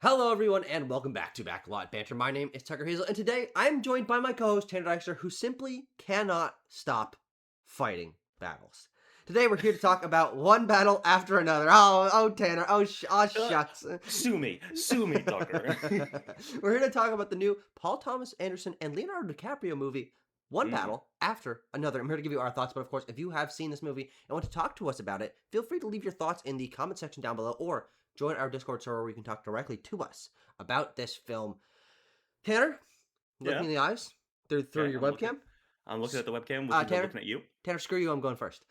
Hello, everyone, and welcome back to Backlot Banter. My name is Tucker Hazel, and today I'm joined by my co-host Tanner Dexter, who simply cannot stop fighting battles. Today, we're here to talk about one battle after another. Tanner. Uh, Shucks. sue me, Tucker. We're here to talk about the new Paul Thomas Anderson and Leonardo DiCaprio movie, one Mm, battle after another. I'm here to give you our thoughts, but of course, if you have seen this movie and want to talk to us about it, feel free to leave your thoughts in the comment section down below, or join our Discord server where you can talk directly to us about this film. Tanner, look me yeah. in the eyes through Okay. your I'm looking. webcam. I'm looking at the webcam, which is Tanner, looking at you. Screw you. I'm going first.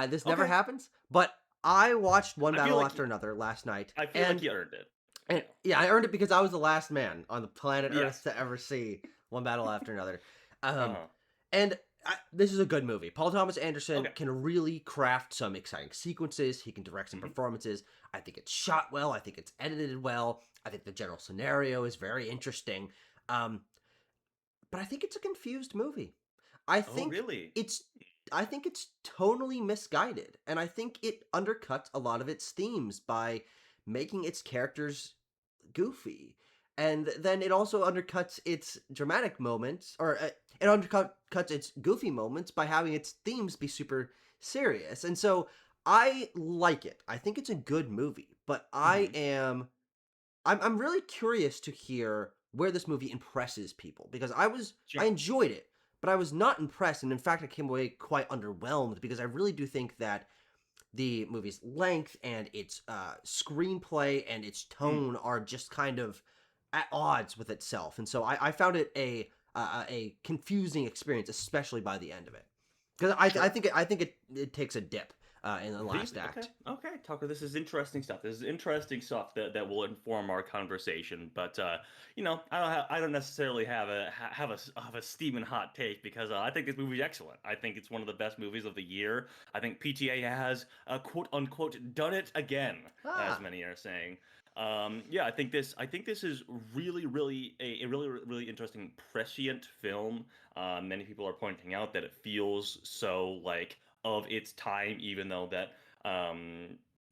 This never Okay. happens, but I watched one I feel battle like after another last night, I feel like and you earned it. and Yeah. yeah, I earned it because I was the last man on the planet Earth Yes. to ever see one battle after another. Um, Uh-huh. and this is a good movie. Paul Thomas Anderson Okay. can really craft some exciting sequences. He can direct some hmm performances. I think it's shot well. I think it's edited well. I think the general scenario is very interesting. Um, but I think it's a confused movie. I Oh, think really? it's I think it's tonally misguided, and I think it undercuts a lot of its themes by making its characters goofy. And then it also undercuts its dramatic moments, or it undercuts its goofy moments by having its themes be super serious. And so I like it. I think it's a good movie, but hmm I'm really curious to hear where this movie impresses people, because I Sure. enjoyed it, but I was not impressed, and in fact I came away quite underwhelmed because I really do think that the movie's length and its screenplay and its Mm, tone are just kind of at odds with itself, and so I found it a confusing experience, especially by the end of it, because sure. I think it takes a dip in the last Really? Okay. act. Okay, Tucker. This is interesting stuff. This is interesting stuff that will inform our conversation. But I don't necessarily have a steaming hot take because I think this movie is excellent. I think it's one of the best movies of the year. I think PTA has quote unquote done it again, as Ah, many are saying. Yeah, I think this is really a really interesting prescient film. Many people are pointing out that it feels so like of its time, even though that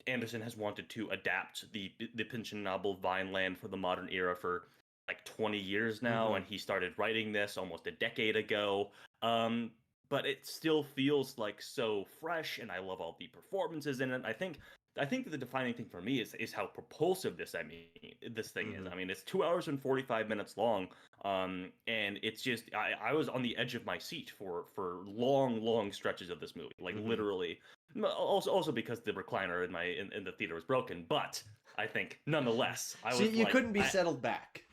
Anderson has wanted to adapt the Pynchon novel Vineland for the modern era for like 20 years now, mm-hmm. and he started writing this almost a decade ago. Um, but it still feels like so fresh, and I love all the performances in it. I think that the defining thing for me is how propulsive this thing is. Mm-hmm. I mean, it's 2 hours and 45 minutes long, and it's just I was on the edge of my seat for long stretches of this movie, like Mm-hmm. literally. Also because the recliner in the theater was broken, but I think nonetheless I So was you like couldn't be settled back.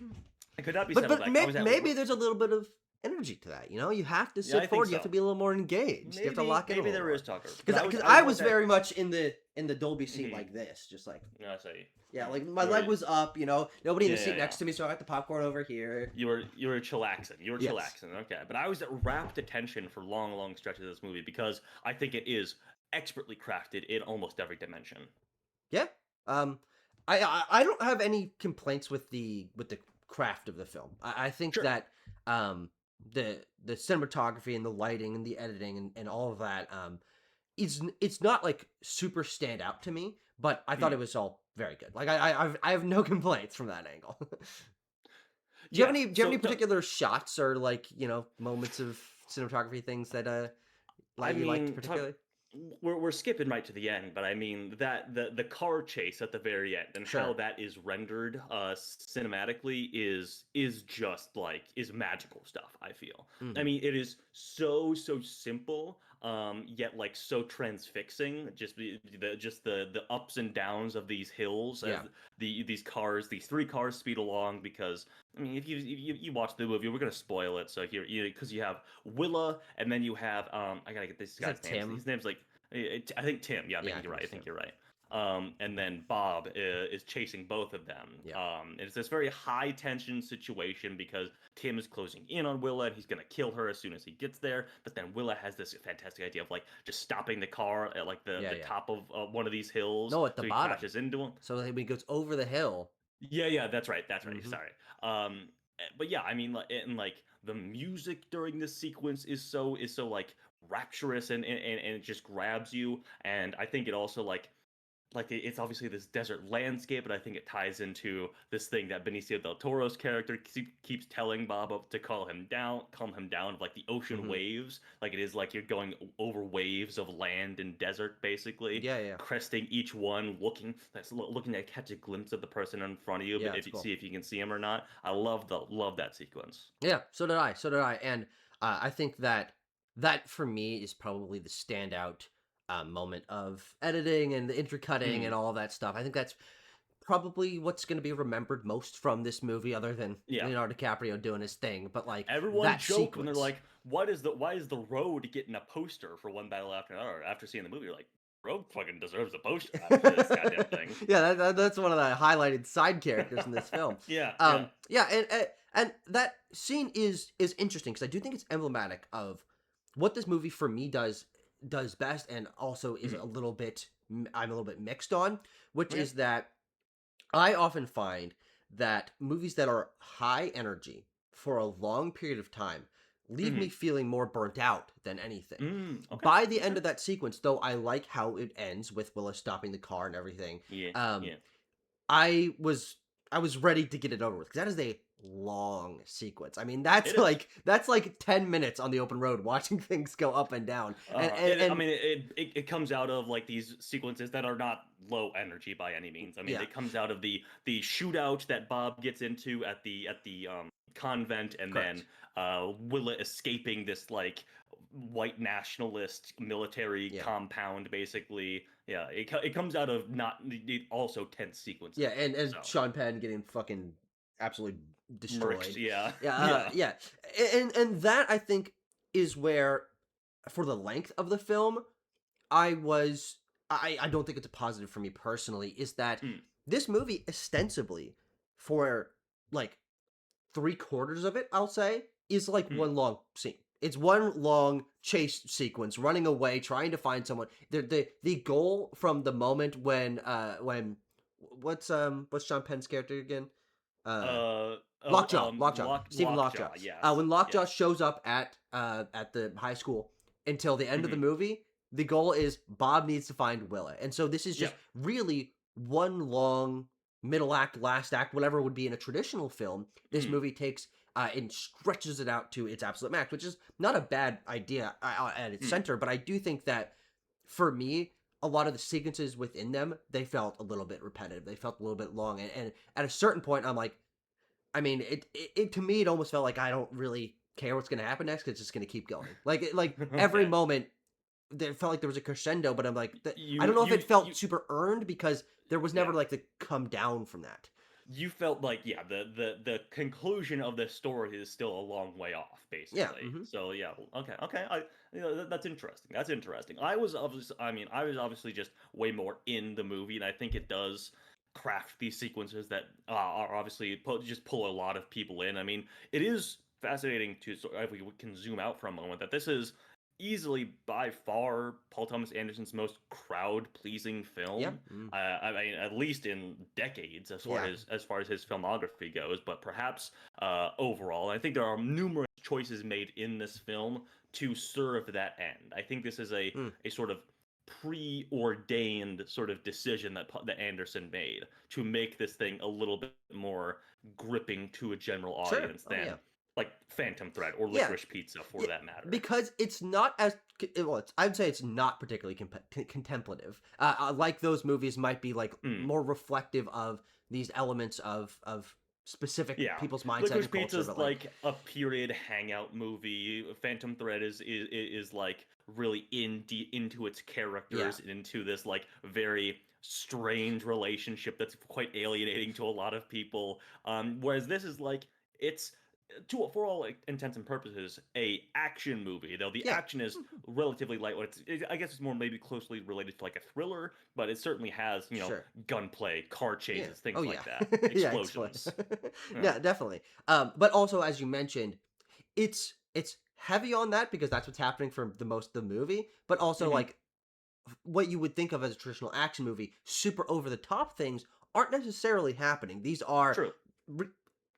I could not be But settled but back. I was at maybe there's a little bit of energy to that. You have to yeah, I sit think forward. You have to so. be a little more engaged. You have to lock in a Maybe little there is more. Tucker, but Because I was because I I was was at very much in the Dolby seat mhm. like this, just like No, I say yeah, like my you were leg was up. Nobody in the seat yeah. next to me, so I got the popcorn over here. You were chillaxing. You were Yes. chillaxing. Okay, but I was at rapt attention for long stretches of this movie because I think it is expertly crafted in almost every dimension. Yeah. Um, I don't have any complaints with the craft of the film. I think Sure. that the cinematography and the lighting and the editing and all of that it's not like super stand out to me, but I thought Hmm. it was all very good. Like I have no complaints from that angle. Yeah. Do you have any particular shots or like moments of cinematography things that I like you liked mean, particularly? we're skipping right to the end, but I mean that the car chase at the very end and how Sure. that is rendered cinematically is just like is magical stuff. I feel. I Hmm. mean, it is so simple, yet like so transfixing. Just the ups and downs of these hills as Yeah. these three cars speed along because I mean, if you watch the movie, we're gonna spoil it. So here, because you have Willa, and then you have I gotta get this Is guy's that name. Tim? His name's like I think Tim. Yeah, I Yeah, I think you're think right. I it's Tim. think you're right. And then Bob is chasing both of them. Yeah. It's this very high tension situation because Tim is closing in on Willa and he's gonna kill her as soon as he gets there. But then Willa has this fantastic idea of like just stopping the car at like the Yeah, the yeah. top of one of these hills, No, at the so he bottom. crashes into him. So when he goes over the hill. Yeah, that's right. That's right. Hmm. Sorry. But yeah, I mean, like the music during this sequence is so like rapturous and it just grabs you. And I think it also like like it's obviously this desert landscape, but I think it ties into this thing that Benicio del Toro's character keeps telling Bob to calm him down, of like the ocean Mhm. waves. Like it is like you're going over waves of land and desert, basically, Yeah, yeah. cresting each one, looking to catch a glimpse of the person in front of you, but Yeah, if it's you cool. see if you can see him or not. Love that sequence. Yeah, so did I, and, I think that that for me is probably the standout, moment of editing and the intercutting and Mm, all of that stuff. I think that's probably what's gonna be remembered most from this movie other than yeah. Leonardo DiCaprio doing his thing, but, like, Everyone that joked when they're sequence. like, why is the road getting a poster for One Battle After Another?" After seeing the movie, you're like, "Road fucking deserves a poster for this goddamn thing." Yeah, that's one of the highlighted side characters in this film. Yeah, yeah. Yeah, and that scene is interesting because I do think it's emblematic of what this movie for me does best, and also is Mhm. a little bit I'm a little bit mixed on, which Okay. is that I often find that movies that are high energy for a long period of time leave me Mhm. feeling more burnt out than anything. Okay, By the okay. end of that sequence, though, I like how it ends with Willis stopping the car and everything. Yeah, Um, yeah. I was I was ready to get it over with because that is a long sequence. I mean, It is. that's like 10 minutes on the open road watching things go up and down. I And mean, it comes out of like these sequences that are not low energy by any means. I mean, yeah, it comes out of the shootout that Bob gets into at the convent, and then correct. Willa escaping this like white nationalist military Yeah. compound, basically. Yeah, it comes out of not also tense Yeah, sequences. and So Sean Penn getting fucking absolutely murked, destroyed. yeah, Yeah, yeah. yeah. And that I think is where for the length of the film, I was I don't think it's a positive for me personally, is that Mm, this movie ostensibly for like 3/4 of it, I'll say, is like mm. one long scene. It's one long chase sequence, running away, trying to find someone. The goal from the moment when what's Sean Penn's character again? Uh Lockjaw, Stephen Lockjaw. Lockjaw, yes, When Lockjaw yes. shows up at the high school until the end of the Mhm. movie, the goal is Bob needs to find Willa. And so this is Yeah. just really one long middle act, last act, whatever would be in a traditional film. This Mm, movie takes and stretches it out to its absolute max, which is not a bad idea at its mm. center. But I do think that for me, a lot of the sequences within them, they felt a little bit repetitive. They felt a little bit long, and at a certain point, I'm like, I mean, it to me, it almost felt like I don't really care what's going to happen next. 'Cause it's just going to keep going. Like every Okay. moment, there felt like there was a crescendo. But I'm like, I You don't know if you it felt you super earned because there was never yeah. like the come down from that. You felt like, yeah, the conclusion of the story is still a long way off, Yeah. basically. Hmm. So yeah, okay, okay. That's interesting. That's interesting. I was obviously just way more in the movie, and I think it does craft these sequences that are obviously just pull a lot of people in. I mean, it is fascinating to if we can zoom out for a moment that this is easily by far Paul Thomas Anderson's most crowd pleasing Yeah. film. Mm. I mean, at least in decades, Yeah. as far as his filmography goes, but perhaps overall, I think there are numerous choices made in this film to serve that end. I think this is Mm. a sort of preordained sort of decision that Anderson made to make this thing a little bit more gripping to a general Sure. audience Oh yeah. than like Phantom Thread or Yeah. Licorice Pizza, for Yeah, that matter. because it's not as well. I'd say it's not particularly contemplative. Like those movies might be like Mm. more reflective of these elements of specific Yeah, people's mindset Licorice and culture. Pizza's But like, like a period hangout movie. Phantom Thread is like really into its yeah, characters and into this like very strange relationship that's quite alienating to a lot of people. Whereas this is like it's to for all like, intents and purposes a action movie. Though the yeah, action is mhm, relatively light. I guess it's more maybe closely related to like a thriller, but it certainly has sure, gunplay, car yeah, chases, oh things yeah, like that, yeah, explain. explosions. Yeah. Yeah, definitely. But also as you mentioned, it's heavy on that because that's what's happening for the most of the movie. But also Mhm. like what you would think of as a traditional action movie, super over the top things aren't necessarily happening. These are True. re-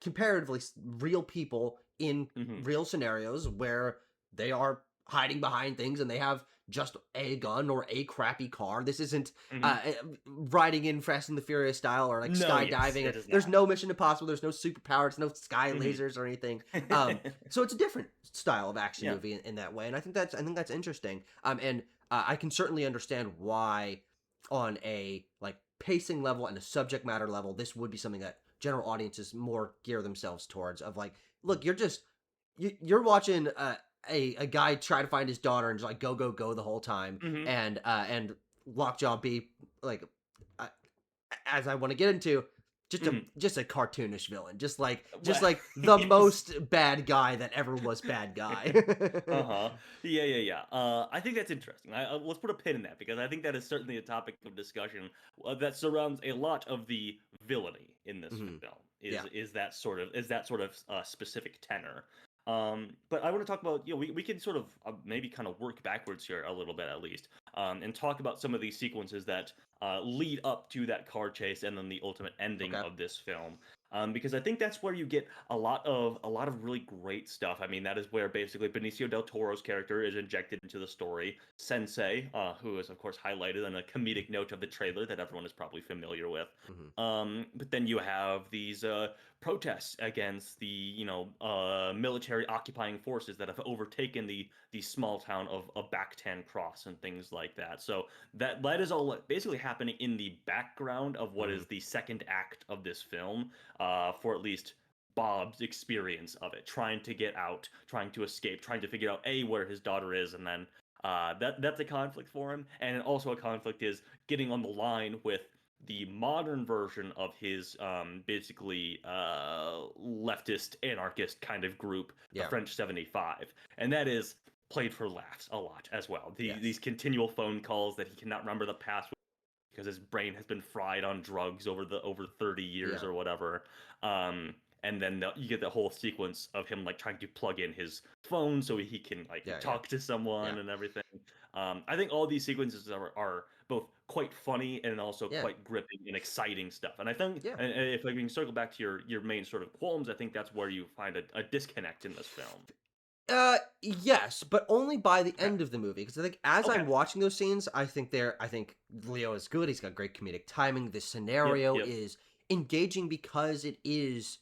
comparatively real people in Mhm. real scenarios where they are hiding behind things and they have just a gun or a crappy car. This isn't Mhm. riding in Fast and the Furious style or like No, yes, skydiving. it is There's not. no Mission Impossible. There's no superpowers, no sky Mhm. lasers or anything. So it's a different style of action Yeah. movie in that way, and I think that's interesting. And I can certainly understand why, on a like pacing level and a subject matter level, this would be something that general audiences more gear themselves towards. Of like, look, you're watching a guy try to find his daughter and just like go the whole time, Mhm. and Lockjaw be like, uh, as I want to get into, Mhm. just a cartoonish villain, just Well, like the yes. most bad guy that ever was bad guy. Uh-huh. Yeah, yeah, yeah. I think that's interesting. Let's put a pin in that because I think that is certainly a topic of discussion that surrounds a lot of the villainy in this Mhm. film. Yeah. Is that sort of specific tenor? But I want to talk about we can sort of maybe kind of work backwards here a little bit at least, and talk about some of these sequences that lead up to that car chase and then the ultimate ending Okay. of this film. Because I think that's where you get a lot of really great stuff. I mean, that is where basically Benicio del Toro's character is injected into the story. Sensei, who is of course highlighted on a comedic note of the trailer that everyone is probably familiar with. Mhm. But then you have these protests against the military occupying forces that have overtaken the small town of Backtan Cross and things like that. So that is all basically happening in the background of what is Mhm. the second act of this film, for at least Bob's experience of it, trying to get out, trying to escape, trying to figure out where his daughter is, and then that's a conflict for him, and also a conflict is getting on the line with the modern version of his basically leftist anarchist kind of group, the Yeah. French 75, and that is played for laughs a lot as well. These Yes. continual phone calls that he cannot remember the password because his brain has been fried on drugs over 30 years Yeah. or whatever. Um, and then you get the whole sequence of him like trying to plug in his phone so he can like Yeah. Yeah. talk to Yeah. someone and everything. I think all these sequences are both quite funny and also Yeah. quite gripping and exciting stuff. And I think, Yeah. and if I can circle back to your main sort of qualms, I think that's where you find a disconnect in this film. Yes, but only by the Okay. end of the movie. Because I think as I'm Okay. watching those scenes, I think Leo is good. He's got great comedic timing. The Yep. scenario Yep. is engaging because it is.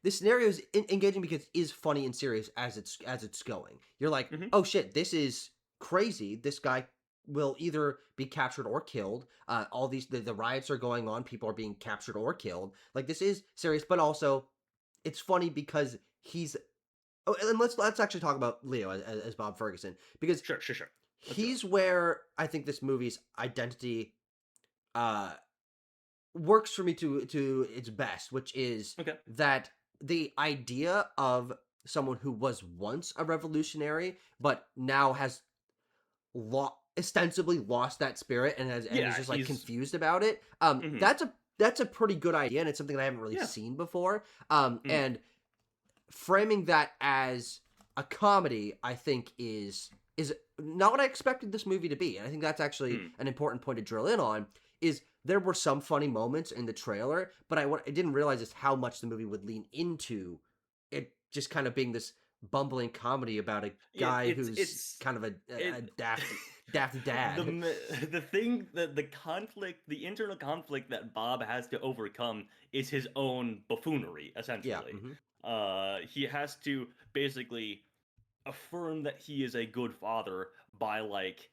The scenario is engaging because it is funny and serious as it's going. You're like, Hmm. oh shit, this is crazy. This guy will either be captured or killed. All the riots are going on. People are being captured or killed. Like this is serious, but also it's funny because he's. Oh, and let's actually talk about Leo as Bob Ferguson, because Sure. Sure. Sure. Let's do it. he's where I think this movie's identity uh works for me to its best, which is Okay. that the idea of someone who was once a revolutionary but now has ostensibly lost that spirit and is Yeah. just like He's. confused about it. Hmm. That's a pretty good idea, and it's something that I haven't really Yeah. seen before. Mm, And framing that as a comedy, I think is not what I expected this movie to be. And I think that's actually mm. an important point to drill in on. Is there were some funny moments in the trailer, but I didn't realize just how much the movie would lean into it, just kind of being this bumbling comedy about a It, guy who's it's kind of a it daft dad. the thing that the conflict, the internal conflict that Bob has to overcome is his own buffoonery, Yeah. essentially. Hmm. He has to basically affirm that he is a good father by like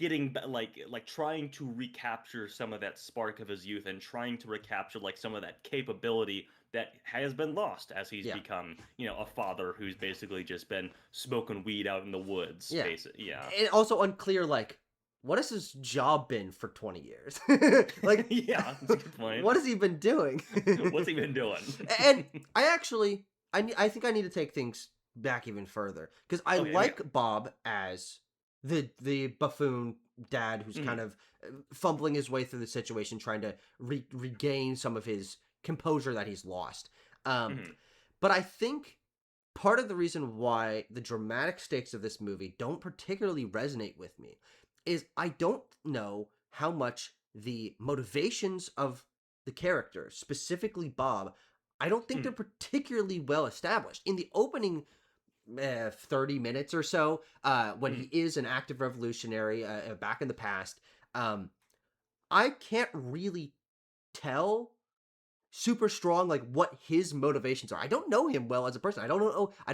like trying to recapture some of that spark of his youth and trying to recapture like some of that capability that has been lost as he's Yeah. become a father who's basically just been smoking weed out in the woods Yeah. basically. Yeah. And also unclear, like, what has his job been for 20 years? Like, Yeah, that's a good point. what has he been doing? What's he been doing? And I actually, I think I need to take things back even further because I Okay, yeah. like Bob as the buffoon dad who's Hmm. kind of fumbling his way through the situation, trying to regain some of his composure that he's lost. Um, Hmm. but I think part of the reason why the dramatic stakes of this movie don't particularly resonate with me is I don't know how much the motivations of the character, specifically Bob, I don't think they're Hmm. particularly well established. In the opening 30 minutes or so, when he Mhm. is an active revolutionary back in the past. Um, I can't really tell super strong like what his motivations are. I don't know him well as a person. I don't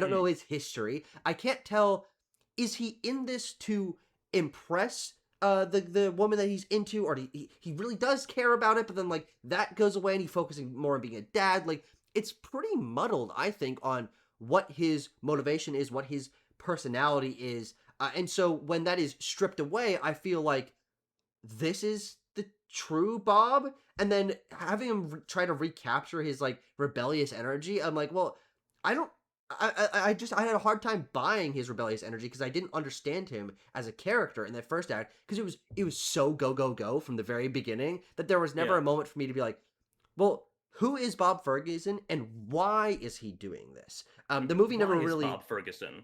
know Mhm. his history. I can't tell, is he in this to impress the woman that he's into, or he really does care about it, but then like that goes away and he's focusing more on being a dad. Like it's pretty muddled, I think, on what his motivation is, what his personality is. And so when that is stripped away, I feel like this is the true Bob, and then having him try to recapture his like rebellious energy. I'm like, well, I don't. I had a hard time buying his rebellious energy because I didn't understand him as a character in that first act because it was so go go go from the very beginning that there was never Yeah. a moment for me to be like, well, who is Bob Ferguson and why is he doing this? The movie never Why is really. Bob Ferguson?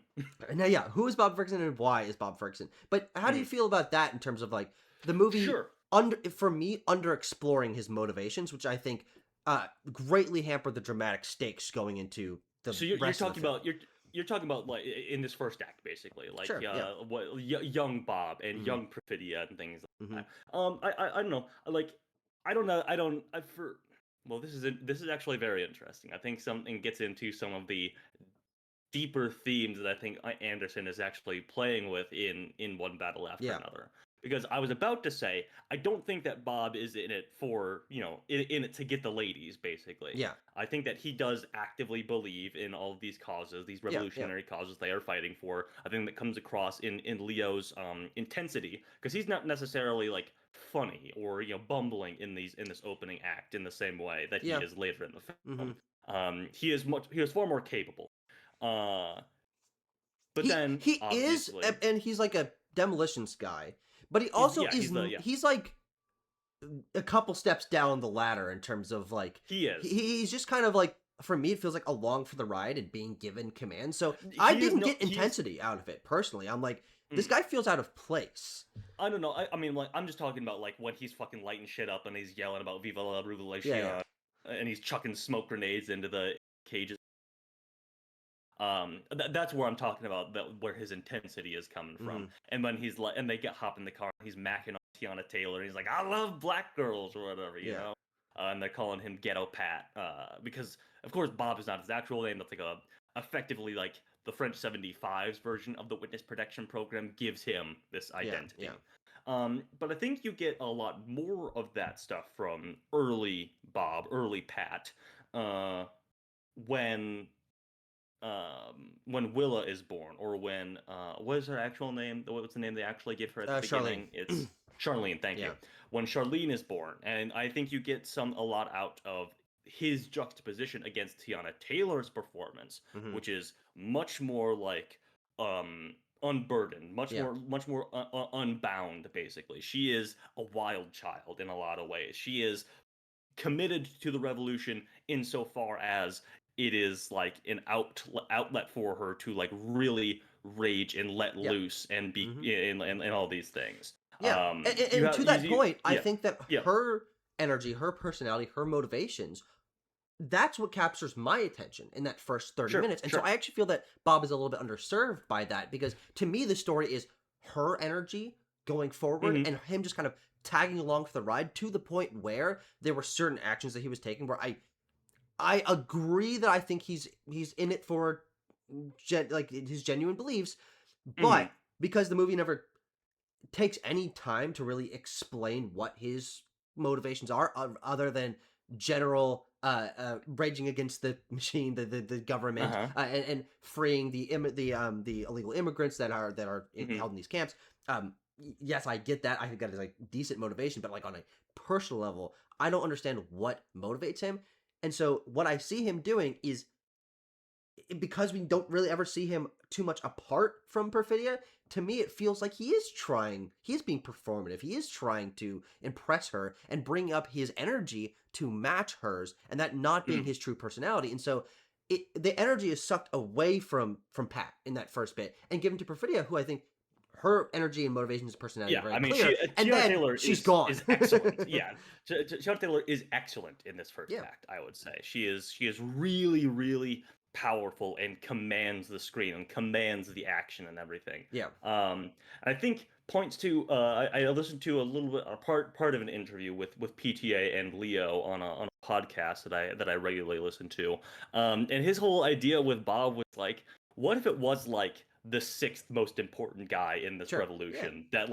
Now, yeah, who is Bob Ferguson and why is Bob Ferguson? But how do you Mhm. feel about that in terms of like the movie Sure. under for me under exploring his motivations, which I think greatly hampered the dramatic stakes going into the So you're rest of the talking about film. you're talking about like in this first act, basically, like Sure, yeah. what young Bob and Hmm. young Perfidia and things Hmm. like that. I don't know. Like, I don't know. I don't. I for Well, this is actually very interesting. I think something gets into some of the deeper themes that I think Anderson is actually playing with in One Battle After Yeah, Another. Because I was about to say, I don't think that Bob is in it for, in it to get the ladies, basically. yeah, I think that he does actively believe in all of these causes, these yeah, yeah, revolutionary causes they are fighting for. I think that comes across in Leo's intensity, because he's not necessarily like funny or bumbling in this opening act in the same way that he yeah. is later in the Hmm. film. He is far more capable. Uh, but then He is, obviously and he's like a demolitions guy, but he he's also yeah is. he's the yeah He's like a couple steps down the ladder in terms of like he is he's just kind of like, for me it feels like along for the ride and being given commands. So I he is didn't no get he's intensity out of it personally. I'm like, this mm, guy feels out of place. I don't know. I mean, like, I'm just talking about like when he's fucking lighting shit up and he's yelling about "Viva la Yeah, yeah. Revolution" and he's chucking smoke grenades into the cages. That's where I'm talking about where his intensity is coming from. Hmm. And when he's like, and they get hop in the car, and he's macking on Tiana Taylor. And he's like, "I love black girls" or whatever, Yeah, and they're calling him Ghetto Pat, because of course Bob is not his actual name. That's like a effectively like the French 75's version of the witness protection program gives him this yeah, yeah, identity. But I think you get a lot more of that stuff from early Bob, early Pat, uh, when when Willa is born, or when what is her actual name? What's the name they actually give her at the Charlene. beginning? It's Charlene. Thank you. Yeah, When Charlene is born, and I think you get a lot out of his juxtaposition against Tiana Taylor's performance, hmm, which is much more like unburdened, yeah, much more unbound. Basically, she is a wild child in a lot of ways. She is committed to the revolution insofar as it is like an outlet for her to like really rage and let yeah. loose and be Hmm. and all these things. Yeah, You and have to that point, I yeah, think that yeah. her energy, her personality, her motivations, that's what captures my attention in that first 30 Sure, minutes. And so sure. I actually feel that Bob is a little bit underserved by that because to me, the story is her energy going forward Hmm. and him just kind of tagging along for the ride to the point where there were certain actions that he was taking where I agree that I think he's in it for like his genuine beliefs, but Hmm. because the movie never takes any time to really explain what his motivations are other than general raging against the machine, the government, Uh-huh. and freeing the illegal immigrants that are Hmm. held in these camps. Yes, I get that. I think that is like decent motivation, but like on a personal level, I don't understand what motivates him. And so what I see him doing is, because we don't really ever see him too much apart from Perfidia, to me it feels like he is being performative. He is trying to impress her and bring up his energy to match hers, and that not being Hmm. his true personality. And so the energy is sucked away from Pat in that first bit and given to Perfidia, who I think her energy and motivations and personality are Yeah, very I mean, clear, and Tiana then Taylor she's gone. is excellent. Yeah, Tiana Taylor is excellent in this first Yeah. act. I would say she is really really powerful and commands the screen and commands the action and everything. Yeah. I think points to I listened to a little bit a part of an interview with PTA and Leo on a podcast that I regularly listen to. And his whole idea with Bob was like, what if it was like the sixth most important guy in this Sure. Yeah. revolution that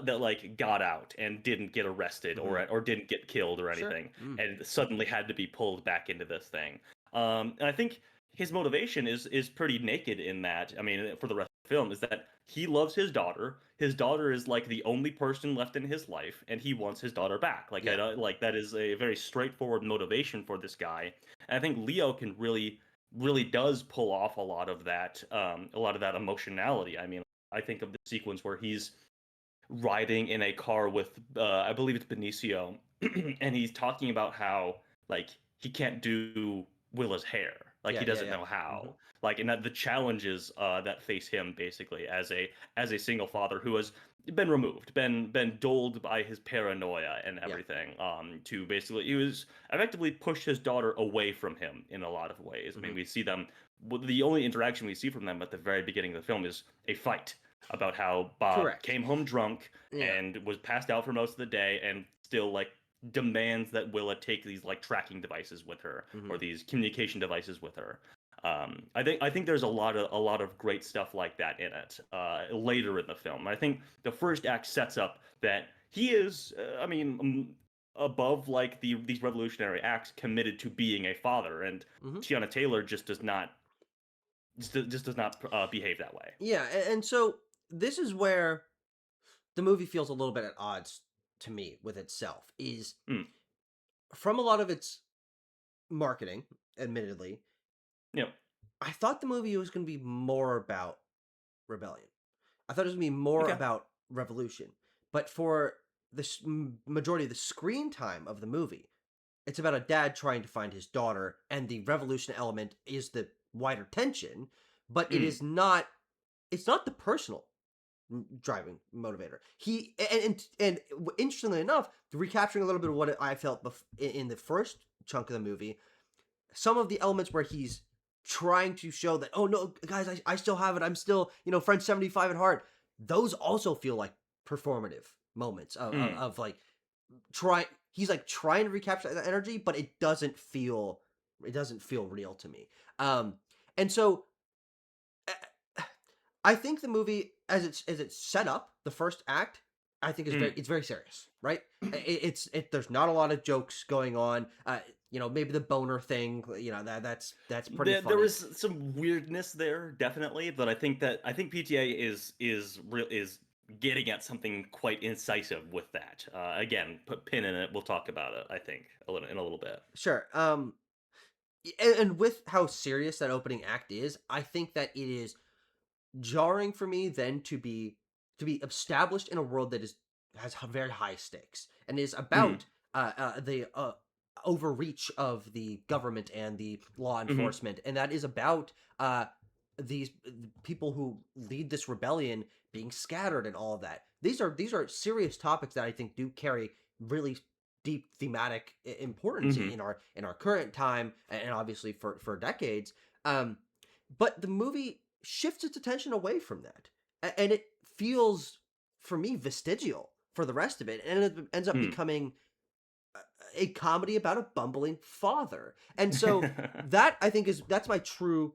that like got out and didn't get arrested Mhm. or didn't get killed or Sure. anything Mm. and suddenly had to be pulled back into this thing. And I think his motivation is pretty naked in that. I mean, for the rest of the film, is that he loves his daughter. His daughter is like the only person left in his life, and he wants his daughter back. Like, Yeah. like that is a very straightforward motivation for this guy. And I think Leo can really does pull off a lot of that emotionality. I mean, I think of the sequence where he's riding in a car with I believe it's Benicio, and he's talking about how like he can't do Willa's hair, like Yeah, he yeah, doesn't yeah. know Mhm. how, like and that the challenges that face him basically as a single father who has been removed, been dulled by his paranoia and Yeah. everything. To basically he was effectively pushed his daughter away from him in a lot of ways. I mean, Mhm. we see them. The only interaction we see from them at the very beginning of the film is a fight about how Bob Correct. came home drunk Yeah. and was passed out for most of the day and still like demands that Willa take these like tracking devices with her or Mhm. these communication devices with her. I think there's a lot of great stuff like that in it later in the film. I think the first act sets up that he is, above like these revolutionary acts, committed to being a father, and Mhm. Tiana Taylor just does not behave that way. Yeah, and so this is where the movie feels a little bit at odds to me with itself is Mm, from a lot of its marketing, admittedly, yeah. I thought the movie was going to be more about rebellion. I thought it was going to be more Okay. about revolution. But for the majority of the screen time of the movie, it's about a dad trying to find his daughter, and the revolution element is the wider tension, but it Mm, is not. It's not the personal driving motivator. Interestingly enough, recapturing a little bit of what I felt in the first chunk of the movie, some of the elements where he's trying to show that, oh no, guys, I still have it. I'm still, French 75 at heart. Those also feel like performative moments mm, of like he's like trying to recapture that energy, but it doesn't feel real to me. And so I think the movie, as it's set up, the first act, I think mm. it's very serious, right? There's not a lot of jokes going on. Maybe the boner thing, that's pretty There funny. was some weirdness there, definitely, but I think PTA is getting at something quite incisive with that. Again, put pin in it. We'll talk about it. I think a little bit. Sure. And with how serious that opening act is, I think that it is jarring for me then to be established in a world that has very high stakes and is Mm, about the overreach of the government and the law hmm enforcement, and that is about these people who lead this rebellion being scattered and all of that. These are serious topics that I think do carry really deep thematic importance hmm in our current time, and obviously for decades. um but the movie shifts its attention away from that, and it feels, for me, vestigial for the rest of it, and it ends up mm. becoming a comedy about a bumbling father. And so that, I think, that's my true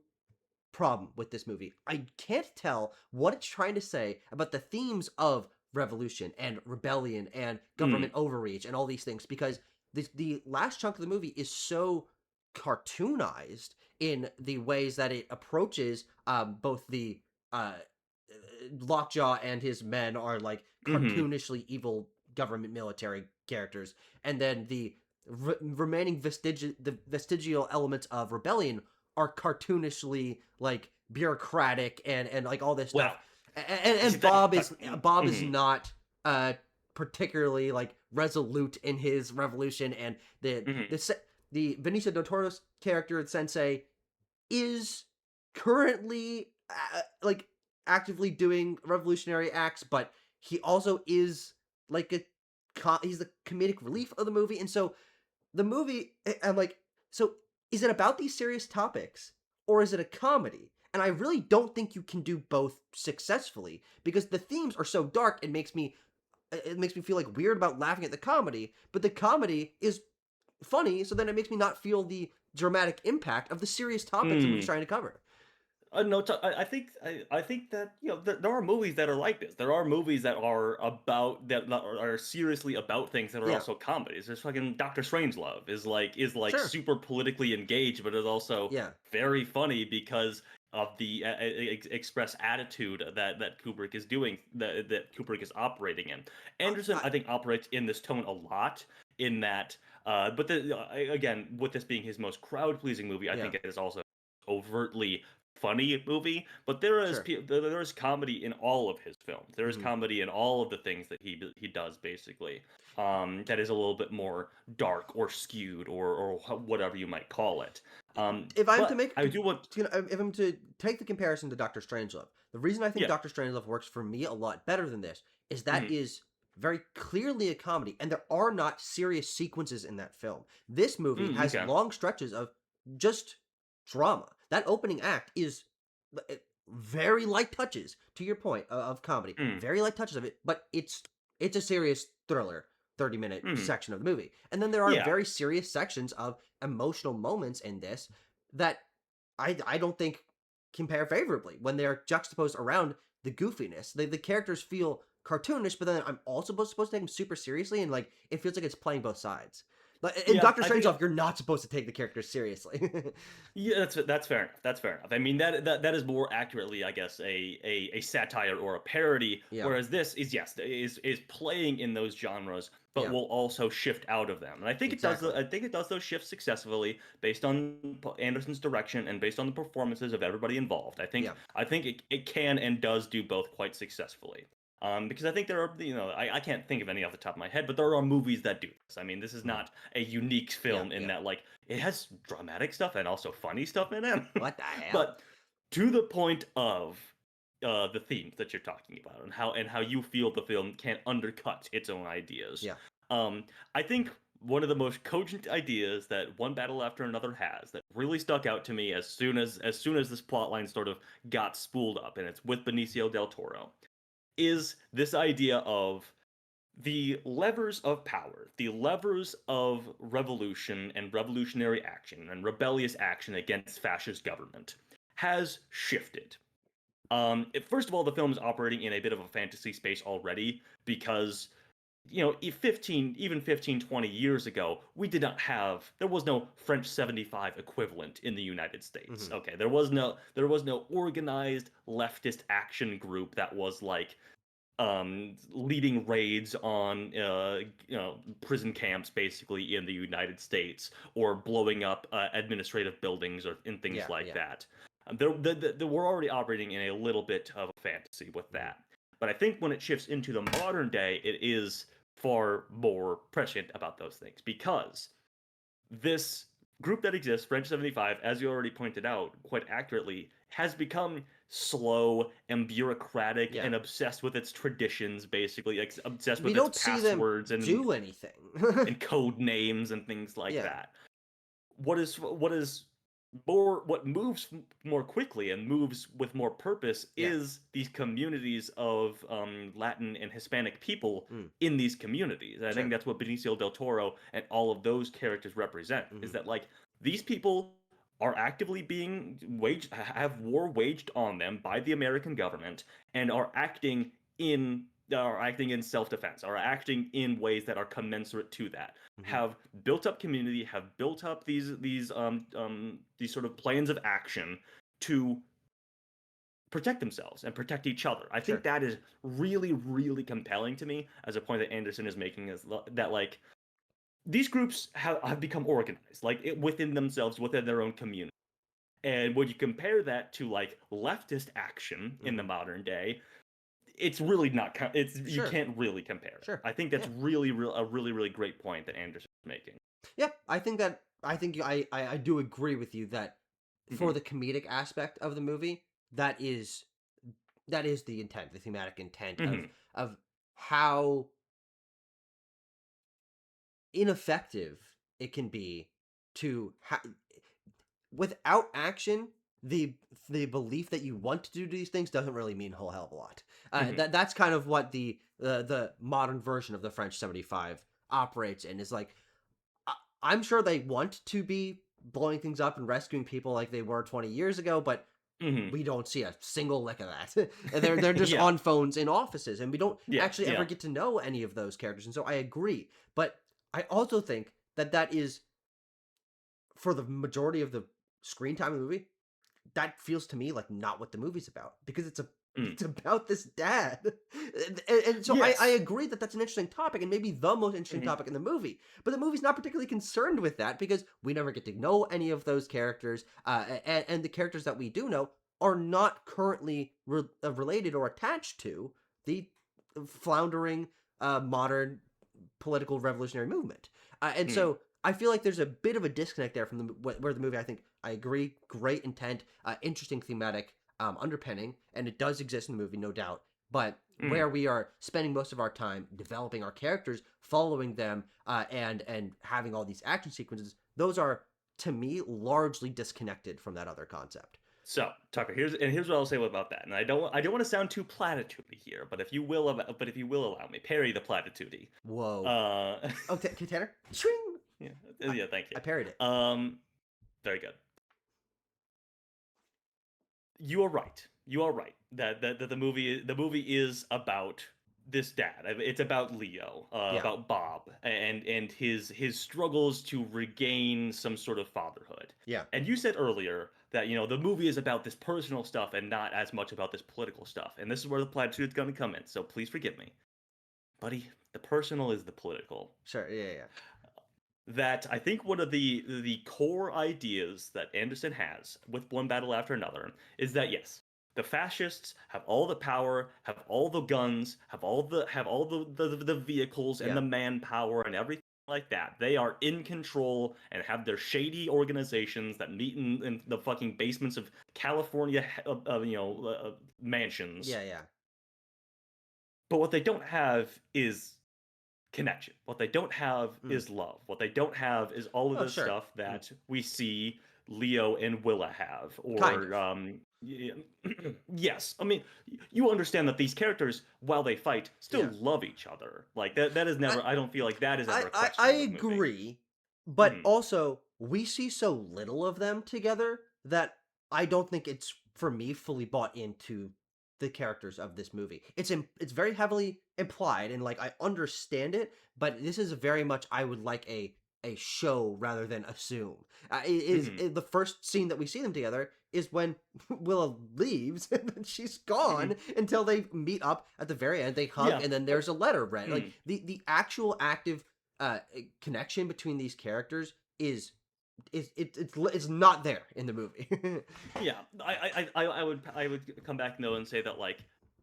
problem with this movie. I can't tell what it's trying to say about the themes of revolution and rebellion and mm, government overreach and all these things, because the last chunk of the movie is so cartoonized in the ways that it approaches both the Lockjaw and his men are like hmm cartoonishly evil government military characters, and then the remaining the vestigial elements of rebellion are cartoonishly like bureaucratic and like all this Well, stuff. And Bob is not uh particularly like resolute in his revolution, and the Benicio del Toro's character Sensei is currently like actively doing revolutionary acts, but he also is like he's the comedic relief of the movie, and so the movie, I'm like, so is it about these serious topics, or is it a comedy? And I really don't think you can do both successfully because the themes are so dark. It makes me feel like weird about laughing at the comedy, but the comedy is funny, so then it makes me not feel the dramatic impact of the serious topics the movie's Mm. trying to cover. No, I think that there are movies that are like this. There are movies that are about that are seriously about things that are Yeah, also comedies. There's fucking Doctor Strangelove is like sure. super politically engaged, but is also Yeah, very funny because of the express attitude that Kubrick is doing that Kubrick is operating in. Anderson, I I think, operates in this tone a lot. In that, again, with this being his most crowd pleasing movie, I yeah, think it is also overtly funny movie, but sure. there is comedy in all of his films. There is Mhm. comedy in all of the things that he does basically. That is a little bit more dark or skewed or whatever you might call it. If I'm to But make I do want, if I'm to take the comparison to Doctor Strangelove, the reason I think yeah, Doctor Strangelove works for me a lot better than this is that mhm, is very clearly a comedy, and there are not serious sequences in that film. This movie has okay, long stretches of just drama. That opening act is very light touches, to your point, of comedy. mm, Very light touches of it, but it's a serious thriller. 30-minute mm, section of the movie. And then there are yeah, very serious sections of emotional moments in this that I don't think compare favorably when they're juxtaposed around the goofiness. The characters feel cartoonish, but then I'm also supposed to take them super seriously, and like it feels like it's playing both sides. But in yeah. Doctor Strangelove, you're not supposed to take the characters seriously. Yeah, that's fair enough. That's fair enough. I mean that is more accurately, I guess, a satire or a parody. Yeah, Whereas this is, yes, is playing in those genres, but yeah, will also shift out of them. And I think it does. exactly. I think it does those shifts successfully based on Anderson's direction and based on the performances of everybody involved. Yeah, I think it can and does do both quite successfully. Because I think there are, I can't think of any off the top of my head, but there are movies that do this. I mean, this is mhm, not a unique yeah, film in yeah. that, like, it has dramatic stuff and also funny stuff in it. What the hell? But to the point of the themes that you're talking about and how you feel the film can undercut its own ideas. Yeah, Um, I think one of the most cogent ideas that One Battle After Another has that really stuck out to me as soon as this plotline sort of got spooled up, and it's with Benicio del Toro, is this idea of the levers of power, the levers of revolution and revolutionary action and rebellious action against fascist government has shifted. First of all, the film is operating in a bit of a fantasy space already because, 15, 20 years ago, there was no French 75 equivalent in the United States. hmm, Okay, there was no organized leftist action group that was like leading raids on prison camps basically in the United States or blowing up administrative buildings or in things yeah, like yeah. that. We're already operating in a little bit of a fantasy with Mhm. that. But I think when it shifts into the modern day, it is far more prescient about those things because this group that exists, French 75, as you already pointed out quite accurately, has become slow and bureaucratic Yeah. and obsessed with its traditions, basically, like obsessed We with its don't see them passwords do anything. and code names and things like Yeah, that. What is what moves more quickly and moves with more purpose yeah. is these communities of Latin and Hispanic people Mm, in these communities. And I think sure. that's what Benicio del Toro and all of those characters represent. Is Mhm, that, like, these people are actively being waged have war waged on them by the American government and in are acting in self-defense, are acting in ways that are commensurate to that, mhm, have built up community, have built up these sort of plans of action to protect themselves and protect each other. I think sure. that is really, really compelling to me as a point that Anderson is making is that, like, these groups have become organized, like within themselves, within their own community. And when you compare that to like leftist action in the Mhm, modern day, it's really not. It's you sure, can't really compare it. sure. I think that's Yeah. a really, really great point that Anderson is making. Yeah, I think I do agree with you that for Hmm. the comedic aspect of the movie, that is the intent, the thematic intent Hmm. of how ineffective it can be to without action. the the belief that you want to do these things doesn't really mean a whole hell of a lot. Hmm. That's kind of what the modern version of the French 75 operates in. Is like I, I'm sure they want to be blowing things up and rescuing people like they were 20 years ago, but Hmm. we don't see a single lick of that. They're just Yeah. on phones in offices, and we don't Yeah. actually ever Yeah. get to know any of those characters. And so I agree, but I also think that that is for the majority of the screen time of the movie, that feels to me like not what the movie's about because Mm. it's about this dad. And so I Yes. agree that that's an interesting topic and maybe the most interesting Hmm. topic in the movie, but the movie's not particularly concerned with that because we never get to know any of those characters, and the characters that we do know are not currently related or attached to the floundering modern political revolutionary movement. And Mm. so I feel like there's a bit of a disconnect there from where the movie. I think I agree, great intent, interesting thematic underpinning, and it does exist in the movie, no doubt. But Mm. where we are spending most of our time developing our characters, following them, and having all these action sequences, those are to me largely disconnected from that other concept. So, Tucker, here's what I'll say about that. And I don't want to sound too platitude here, but if you will allow me, parry the platitude. Whoa. Uh, Okay, Tanner. Swing. yeah, I, yeah, thank I parried it. you. Very good. You are right. You are right that the movie is about this dad. It's about Leo, Yeah. about Bob, and his struggles to regain some sort of fatherhood. Yeah. And you said earlier that the movie is about this personal stuff and not as much about this political stuff. And this is where the platitude is going to come in. So please forgive me, buddy. The personal is the political. Sure. Yeah. Yeah. That I think one of the core ideas that Anderson has with One Battle After Another is that yes, the fascists have all the power, have all the guns, have all the vehicles and Yeah. the manpower and everything like that. They are in control and have their shady organizations that meet in the fucking basements of California, mansions. Yeah. Yeah. But what they don't have is connection. What they don't have Mm. is love. What they don't have is all of Oh, the sure. stuff Mm. that we see Leo and Willa have. Kind Or of. yes, I mean you understand that these characters, while they fight, still Yeah. love each other. Like that is I never. I don't feel like that is ever a I question in this movie. agree, but Mhm. also we see so little of them together that I don't think it's for me fully bought into the characters of this movie. It's very heavily implied and like I understand it, but this is very much I would like a show rather than assume. Mhm. The first scene that we see them together is when Willow leaves and then she's gone Mhm. until they meet up at the very end. They hug Yeah. and then there's a letter read. Like Mm. the actual active connection between these characters it's not there in the movie. Yeah, I would come back though and say that like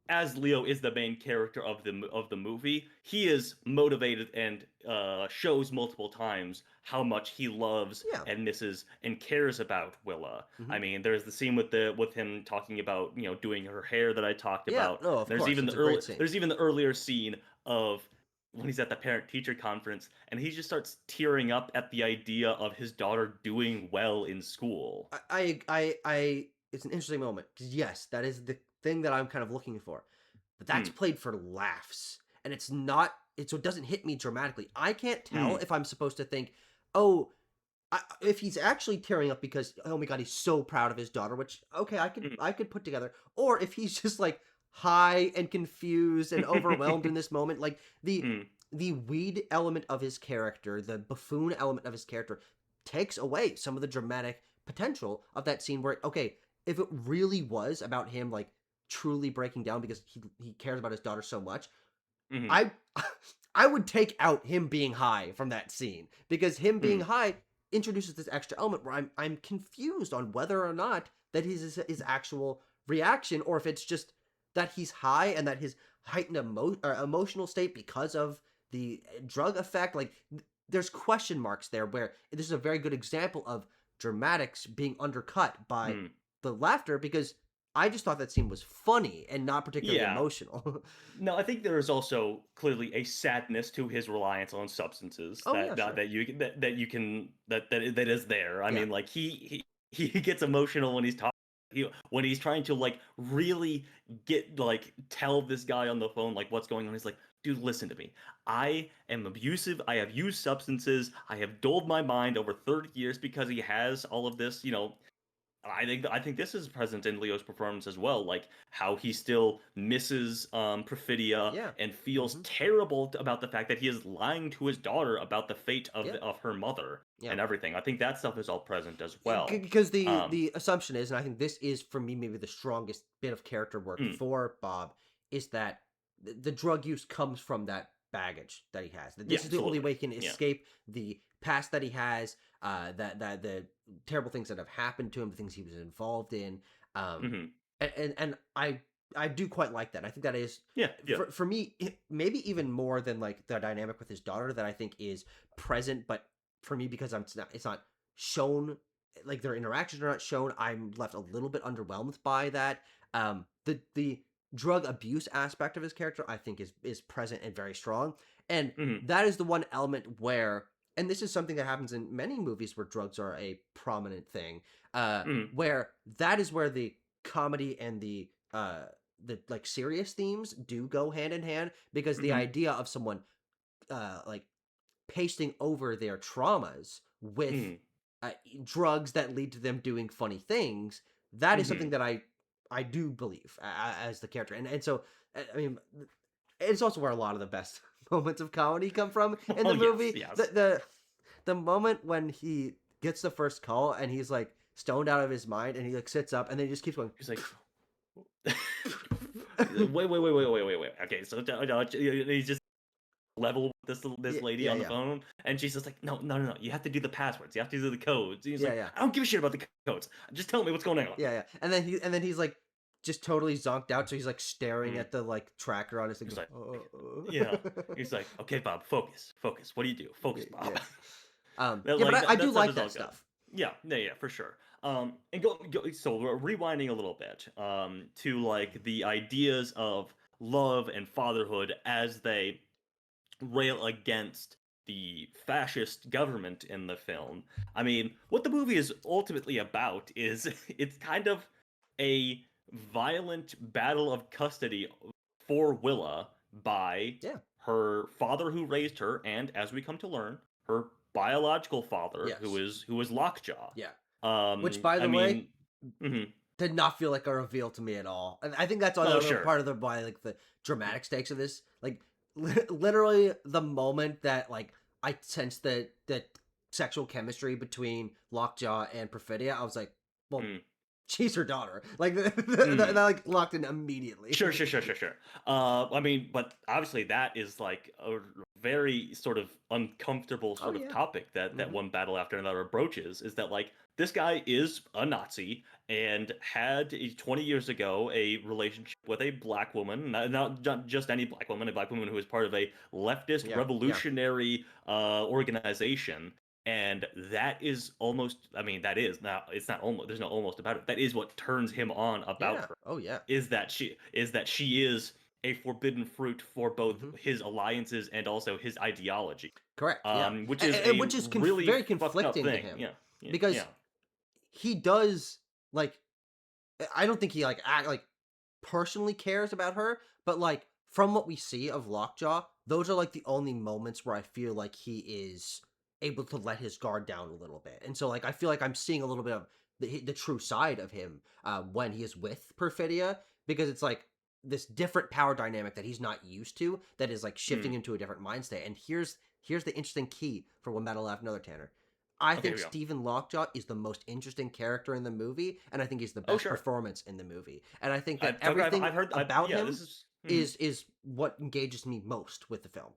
as Leo is the main character of the movie, he is motivated and shows multiple times how much he loves Yeah. and misses and cares about Willa. I Hmm. mean, there's the scene with him talking about doing her hair that I talked Yeah. about. No, of course, it's a great scene. There's even the earlier scene of when he's at the parent teacher conference and he just starts tearing up at the idea of his daughter doing well in school. It's an interesting moment because yes, that is the thing that I'm kind of looking for, but that's Mm, played for laughs, and it's not. So it doesn't hit me dramatically. I can't tell mm, if I'm supposed to think, oh, if he's actually tearing up because oh my god he's so proud of his daughter, which okay mm. I could put together, or if he's just like high and confused and overwhelmed in this moment, like Mm, the weed element of his character, the buffoon element of his character takes away some of the dramatic potential of that scene where okay if it really was about him like truly breaking down because he cares about his daughter so much, mhm, I I would take out him being high from that scene because him being mm. high introduces this extra element where I'm confused on whether or not that his actual reaction or if it's just that he's high and that his heightened emotional state because of the drug effect like there's question marks there where this is a very good example of dramatics being undercut by Mm. the laughter because I just thought that scene was funny and not particularly Yeah. emotional. No, I think there is also clearly a sadness to his reliance on substances Oh yeah, sure. that you can that is there. I Yeah. mean, like he gets emotional when he's talking. when he's trying to like really tell this guy on the phone like what's going on, he's like, dude, listen to me. I am abusive. I have used substances. I have dulled my mind over 30 years because he has all of this, I think this is present in Leo's performance as well, like how he still misses Perfidia Yeah. and feels Mhm. terrible about the fact that he is lying to his daughter about the fate of Yeah. of her mother Yeah. and everything. I think that stuff is all present as well. Because the Um, the assumption is, and I think this is for me maybe the strongest bit of character work mm, for Bob, is that the drug use comes from that baggage that he has. That yeah, this is the only absolutely. way he can Yeah. escape the past that he has, that the terrible things that have happened to him, the things he was involved in, um, Hmm. and I do quite like that. I think that is Yeah. Yeah. for me maybe even more than like the dynamic with his daughter that I think is present, but for me because it's not shown, like their interactions are not shown, I'm left a little bit underwhelmed by that. The drug abuse aspect of his character I think is present and very strong, and Hmm. that is the one element where, and this is something that happens in many movies where drugs are a prominent thing, Hmm. where that is where the comedy and the like serious themes do go hand in hand, because the Hmm. idea of someone like pasting over their traumas with Hmm. uh, drugs that lead to them doing funny things, that is something Hmm. that I do believe as the character, and so I mean it's also where a lot of the best moments of comedy come from in the Well, yes, movie. yes. The moment when he gets the first call and he's like stoned out of his mind and he like sits up and then he just keeps going. He's like, wait. Okay, so he's just level with this Yeah, lady yeah, on the yeah, phone, and she's just like, no. You have to do the passwords. You have to do the codes. And he's yeah, like, yeah. I don't give a shit about the codes. Just tell me what's going on. Yeah, yeah. And then he's like just totally zonked out, so he's like staring Mm. at the like tracker on his thing. He's Going, like, yeah. oh. He's like, okay, Bob, focus. What do you do? Yeah, Focus, Bob. yeah. That Yeah, but like I that do stuff like is all that good. stuff. Yeah, for sure. And so we're rewinding a little bit, to like the ideas of love and fatherhood as they rail against the fascist government in the film. I mean, what the movie is ultimately about is it's kind of a violent battle of custody for Willa by Yeah. her father who raised her, and as we come to learn, her biological father Yes. who is Lockjaw. Yeah. Which, by I the way, mean, mhm. did not feel like a reveal to me at all. And I think that's Oh another sure. part of the why like the dramatic stakes of this. Like literally the moment that like I sensed the sexual chemistry between Lockjaw and Perfidia, I was like, well, Mm, she's her daughter. Like that mm. like locked in immediately. Sure. I mean, but obviously that is like a very sort of uncomfortable Oh sort of yeah. topic that Hmm. one battle after another broaches. Is that like this guy is a Nazi and had 20 years ago a relationship with a black woman, not just any black woman, a black woman who was part of a leftist Yeah. Yeah. revolutionary organization. And that is almost, I mean, that is now, it's not almost, there's no almost about it. That is what turns him on about Yeah. her, Oh yeah. is that she is a forbidden fruit for both Hmm. his alliances and also his ideology, Correct. Yeah. which is And a which is really very fucked up conflicting to thing. him Yeah, yeah, because yeah. he does like I don't think he like act like personally cares about her, but like from what we see of Lockjaw, those are like the only moments where I feel like he is able to let his guard down a little bit. And so like I feel like I'm seeing a little bit of the true side of him when he is with Perfidia, because it's like this different power dynamic that he's not used to that is like shifting Mm. into a different mind state. And here's the interesting key for One Battle After Another, Tanner. I Okay, here think we go. Stephen Lockjaw is the most interesting character in the movie, and I think he's the Oh, best sure. performance in the movie. And I think that I've everything heard. about Yeah, him this is. Mhm. is what engages me most with the film.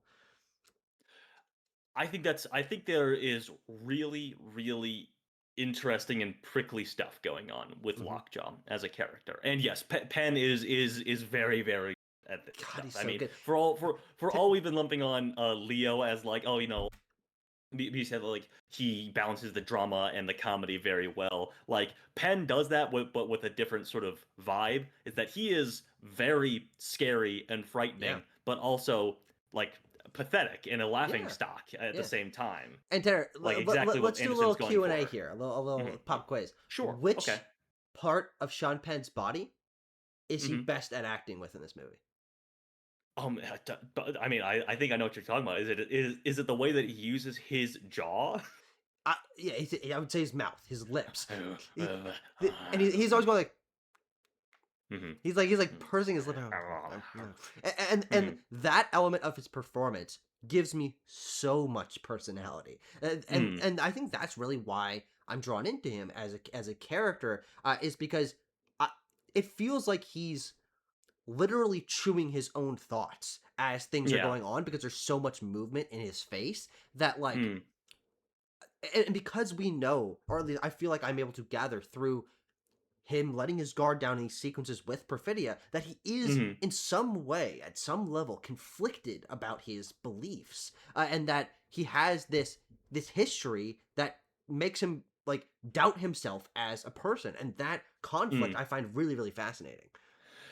I think there is really interesting and prickly stuff going on with Hmm. Lockjaw as a character. And yes, Penn is very at this God, stuff. he's I so mean, good. for T- all we've been lumping on Leo as like, oh, you said like he balances the drama and the comedy very well. Like Penn does that, but with a different sort of vibe. Is that he is very scary and yeah, frightening, but also like pathetic and a laughing yeah, stock at the yeah. same time. And Tanner, Like exactly what let's do a little Anderson's going Q and A for. here, a little Mhm. pop quiz. Sure. Which Okay. part of Sean Penn's body is he Mhm. best at acting with in this movie? But I mean, I think I know what you're talking about. Is it the way that he uses his jaw? Yeah, I would say his mouth, his lips. He, and he's always going like Mhm. he's like Mhm. pursing his lip. And Mhm. that element of his performance gives me so much personality, Mm. and I think that's really why I'm drawn into him as a character, is because I, it feels like he's literally chewing his own thoughts as things are Yeah. going on because there's so much movement in his face that like Mm. and because we know, or at least I feel like I'm able to gather through him letting his guard down in these sequences with Perfidia that he is Mhm. in some way, at some level, conflicted about his beliefs, and that he has this history that makes him like doubt himself as a person, and that conflict Mm. I find really really fascinating.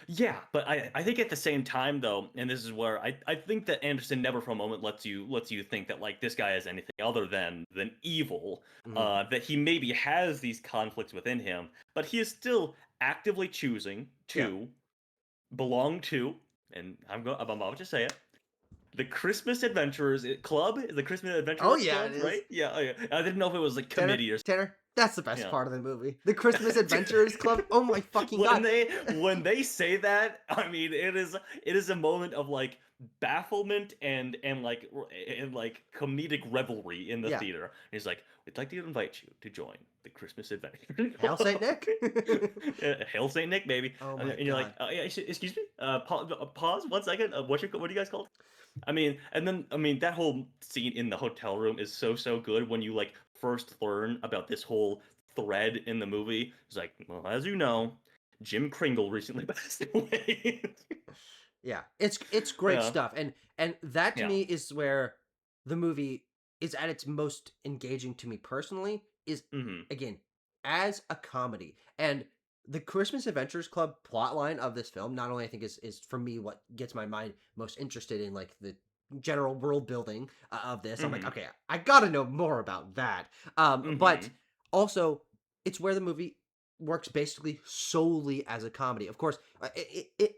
Yeah, but I think at the same time though, and this is where I think that Anderson never for a moment lets you think that like this guy is anything other than evil. Mhm. That he maybe has these conflicts within him, but he is still actively choosing Yeah. to belong to, and I'm about to say it, the Christmas Adventurers Club, the Christmas Oh Adventurers yeah, it Club, is. right? Yeah, oh, yeah. I didn't know if it was a Tanner, committee or Tanner, that's the best yeah. part of the movie. The Christmas Adventurers Club. Oh my fucking god. When they say that, I mean it is a moment of like bafflement and like comedic revelry in the Yeah. theater. And he's like, "We'd like to invite you to join the Christmas Adventure Hail Saint Club." Nick. Hail Saint Nick, baby! Oh my And you're like, god. yeah, excuse me, pause 1 second. What do you guys call? I mean, and then I mean that whole scene in the hotel room is so good when you like first learn about this whole thread in the movie. It's like, well, as you know, Jim Kringle recently passed away. Yeah, it's great Yeah, stuff, and that to yeah. me is where the movie is at its most engaging to me personally. Is Hmm. again as a comedy, and the Christmas Adventures Club plotline of this film not only I think is for me what gets my mind most interested in like the general world building of this. I'm like, Hmm. okay, I gotta know more about that. But Hmm. also it's where the movie works basically solely as a comedy. Of course,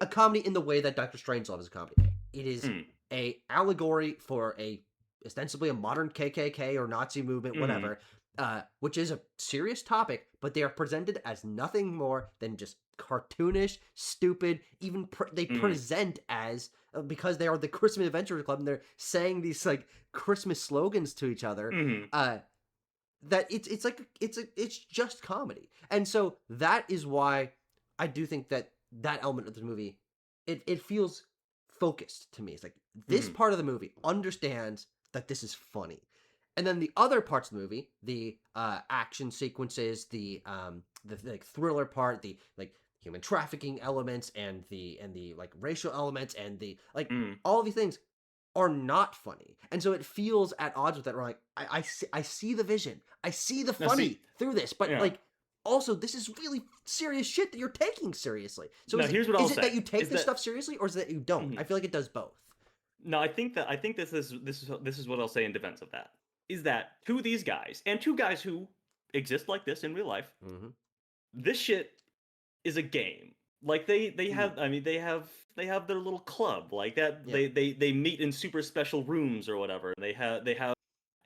a comedy in the way that Doctor Strangelove is a comedy. It is Hmm. a allegory for a ostensibly a modern KKK or Nazi movement, Hmm. whatever, which is a serious topic, but they are presented as nothing more than just cartoonish, stupid. Even they Hmm. present as because they are the Christmas Adventure Club and they're saying these like Christmas slogans to each other. Hmm. That it's like it's just comedy, and so that is why I do think that that element of the movie it feels focused to me. It's like this Hmm. part of the movie understands that this is funny, and then the other parts of the movie, the action sequences, the like thriller part, the like human trafficking elements, and the like racial elements, and the like Hmm. all these things are not funny. And so it feels at odds with that. We're like, I see the vision. I see the Now see, funny through this, but yeah. like also this is really serious shit that you're taking seriously. So Now here's what I'll is it say that you take is this that stuff seriously or is it that you don't? I mhm. feel like it does both. No, I think this is what I'll say in defense of that is that to these guys and two guys who exist like this in real life, Mm-hmm. this shit is a game. Like they Mm, have I mean they have their little club like that yeah. they meet in super special rooms or whatever. They have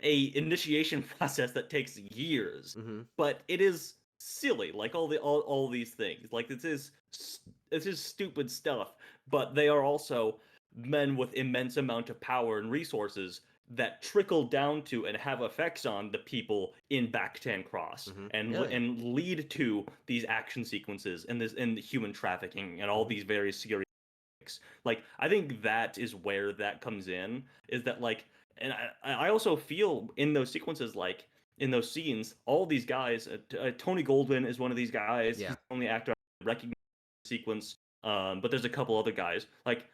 a initiation process that takes years. Mm-hmm. But it is silly like all these things. Like this is stupid stuff, but they are also men with immense amount of power and resources that trickle down to and have effects on the people in Backtan Cross Mm-hmm. Yeah. Yeah. and lead to these action sequences and this and human trafficking and all Mm-hmm. these various serious topics. Like I think that is where that comes in is that like and I also feel in those sequences like in those scenes all these guys Tony Goldwyn is one of these guys. He's Yeah. the only actor I recognize sequence but there's a couple other guys like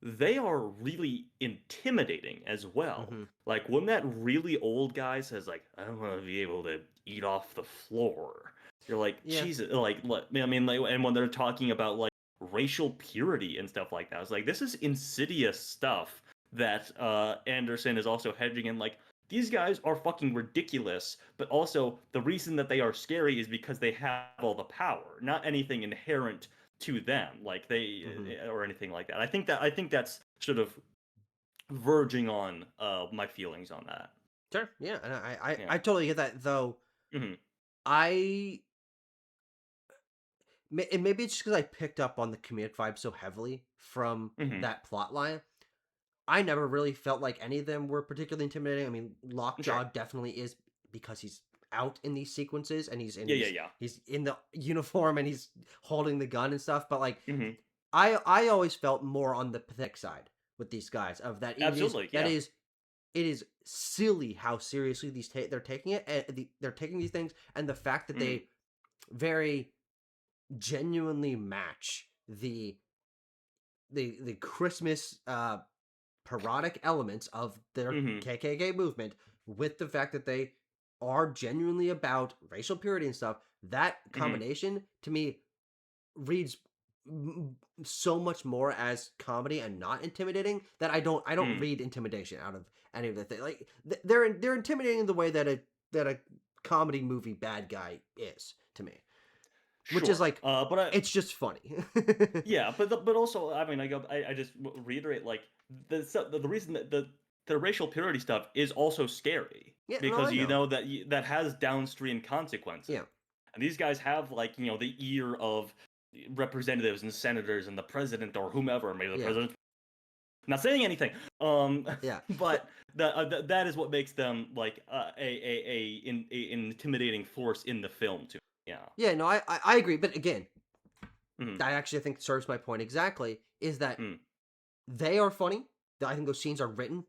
they are really intimidating as well. Mm-hmm. Like when that really old guy says like I don't want to be able to eat off the floor. You're like Yeah. Jesus like I mean like and when they're talking about like racial purity and stuff like that. It's like this is insidious stuff that Anderson is also hedging in like these guys are fucking ridiculous, but also the reason that they are scary is because they have all the power, not anything inherent to them, like Hmm. or anything like that. I think that's sort of verging on my feelings on that. Sure, yeah, and Yeah. I totally get that. Though Hmm. I and maybe it's just because I picked up on the comedic vibe so heavily from Hmm. that plot line. I never really felt like any of them were particularly intimidating. I mean, Sure. Lockjaw definitely is because he's out in these sequences and Yeah. Yeah. Yeah. he's in the uniform and he's holding the gun and stuff. But like, Hmm. I always felt more on the pathetic side with these guys of that. Absolutely. Yeah. It is silly how seriously they're taking it. And they're taking these things, and the fact that Hmm. they very genuinely match the Christmas parodic elements of their Hmm. KKK movement with the fact that they are genuinely about racial purity and stuff. That Hmm. combination to me reads so much more as comedy and not intimidating that I don't Hmm. read intimidation out of any of the thing. Like they're intimidating in the way that a comedy movie bad guy is to me, which is Sure. like But it's just funny. yeah, but also, I mean, I just reiterate, like, the reason that the racial purity stuff is also scary Yeah, no, because I you know. know that that has downstream consequences, Yeah, and these guys have, like, the ear of representatives and senators and the president or whomever. Maybe the yeah, president not saying anything. yeah. But But that is what makes them like a intimidating force in the film too. Yeah. yeah, no, I agree. But again, Mm-hmm. that actually I think serves my point exactly. Is that Mm-hmm. they are funny. I think those scenes are written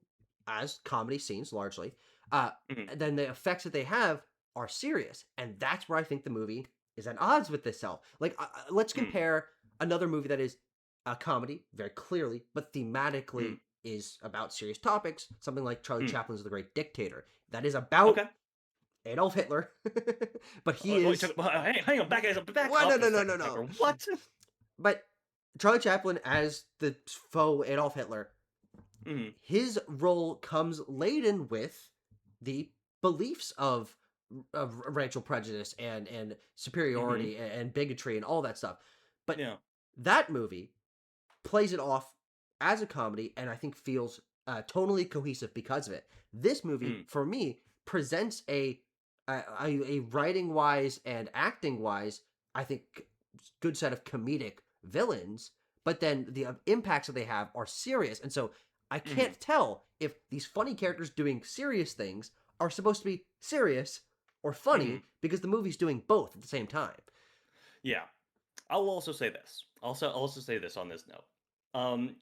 as comedy scenes largely. Uh, Mm-hmm. then the effects that they have are serious, and that's where I think the movie is at odds with itself. Like, let's compare another movie that is a comedy, very clearly, but Mm-hmm. thematically is about serious topics. Something like Charlie Mm-hmm. Chaplin's The Great Dictator. That is about Okay. Adolf Hitler, but he Wait, is hang on, back well, no, up a no, no, no, second, no. Tucker. What? But Charlie Chaplin as the foe Adolf Hitler, Mm-hmm. his role comes laden with the beliefs of racial prejudice and Mm-hmm. superiority and bigotry and all that stuff. But Yeah. that movie plays it off as a comedy and I think feels tonally cohesive because of it. This movie, Mm-hmm. for me, presents a writing wise and acting wise, I think, good set of comedic villains. But then the impacts that they have are serious, and so I Mm-hmm. can't tell if these funny characters doing serious things are supposed to be serious or Mm-hmm. funny because the movie's doing both at the same time. Yeah. I will also say this. Also say this on this note.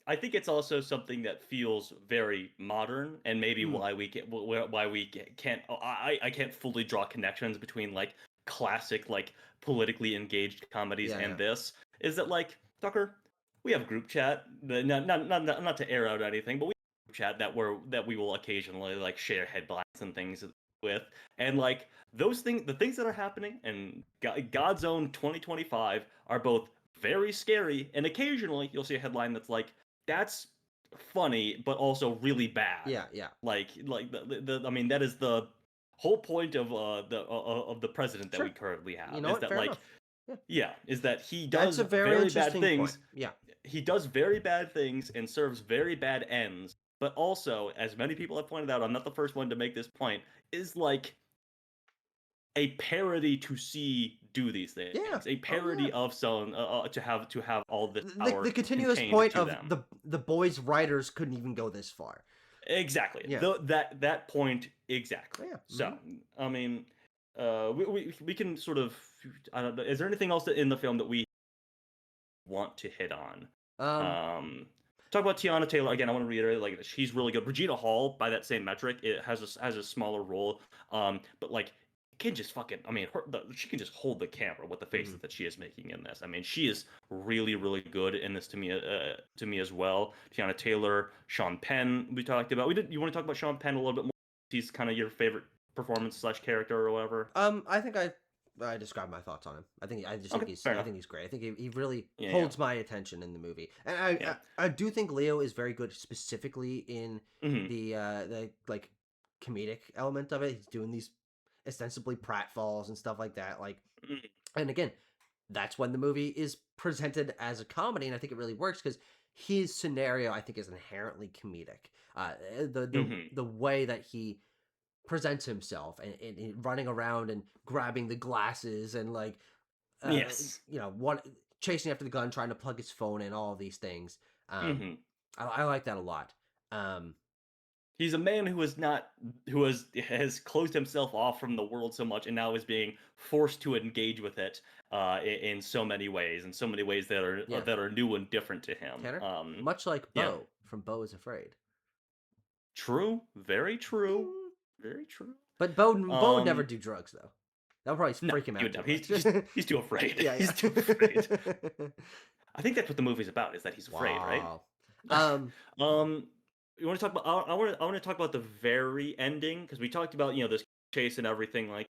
I think it's also something that feels very modern, and maybe Mm, why we can't I can't fully draw connections between like classic like politically engaged comedies yeah, and yeah, this is that like Tucker, we have group chat, not to air out anything, but we have group chat that we will occasionally like share headlines and things with, and like those things, the things that are happening in God's own 2025 are both very scary, and occasionally you'll see a headline that's like, "That's funny, but also really bad." yeah, yeah. Like I mean, that is the whole point of the president that we Sure. currently You have know is what? that Fair like, enough. Yeah, yeah, is that he that's does a very very bad interesting point. things. Yeah, He does very bad things and serves very bad ends. But also, as many people have pointed out, I'm not the first one to make this point, is like a parody to see do these yeah. things, a Oh yeah. parody of someone to have all this The power continuous contained point to of them. the boys' writers couldn't even go this far. Exactly. Yeah, That point exactly. yeah. So, I mean, we can sort of, I don't know. Is there anything else in the film that we want to hit on? Um, Talk about Tiana Taylor again. I want to reiterate, like, she's really good. Regina Hall, by that same metric, it has a smaller role. But like, can just fucking. I mean, she can just hold the camera with the mhm. faces that she is making in this. I mean, she is really, really good in this to me as well. Tiana Taylor, Sean Penn, we talked about. We did. You want to talk about Sean Penn a little bit more? He's kind of your favorite performance slash character or whatever. I think I described my thoughts on him. I just think Okay, fair I enough. think he's great. I think he really Yeah, yeah, holds my attention in the movie, and yeah. I do think Leo is very good specifically in Hmm. the like comedic element of it. He's doing these ostensibly pratfalls and stuff like that. Like, Mm, and again, that's when the movie is presented as a comedy, and I think it really works because his scenario, I think, is inherently comedic. The way that he presents himself and running around and grabbing the glasses and like yes. one chasing after the gun, trying to plug his phone in, all of these things. Um, Hmm. I like that a lot. Um, He's a man who is not who has closed himself off from the world so much, and now is being forced to engage with it in so many ways, in so many ways yeah, that are new and different to him. Tanner, much like Yeah, Bo from Bo is Afraid. true, very true, Ding. very true. But Bo would never Um, do drugs though. That would probably no, freak him he out would too not. much. He's too afraid. Yeah, He's yeah. too afraid. I think that's what the movie's about, is that he's afraid, right? Wow. Um, um, you want to talk about? I want to talk about the very ending, because we talked about this chase and everything. Like,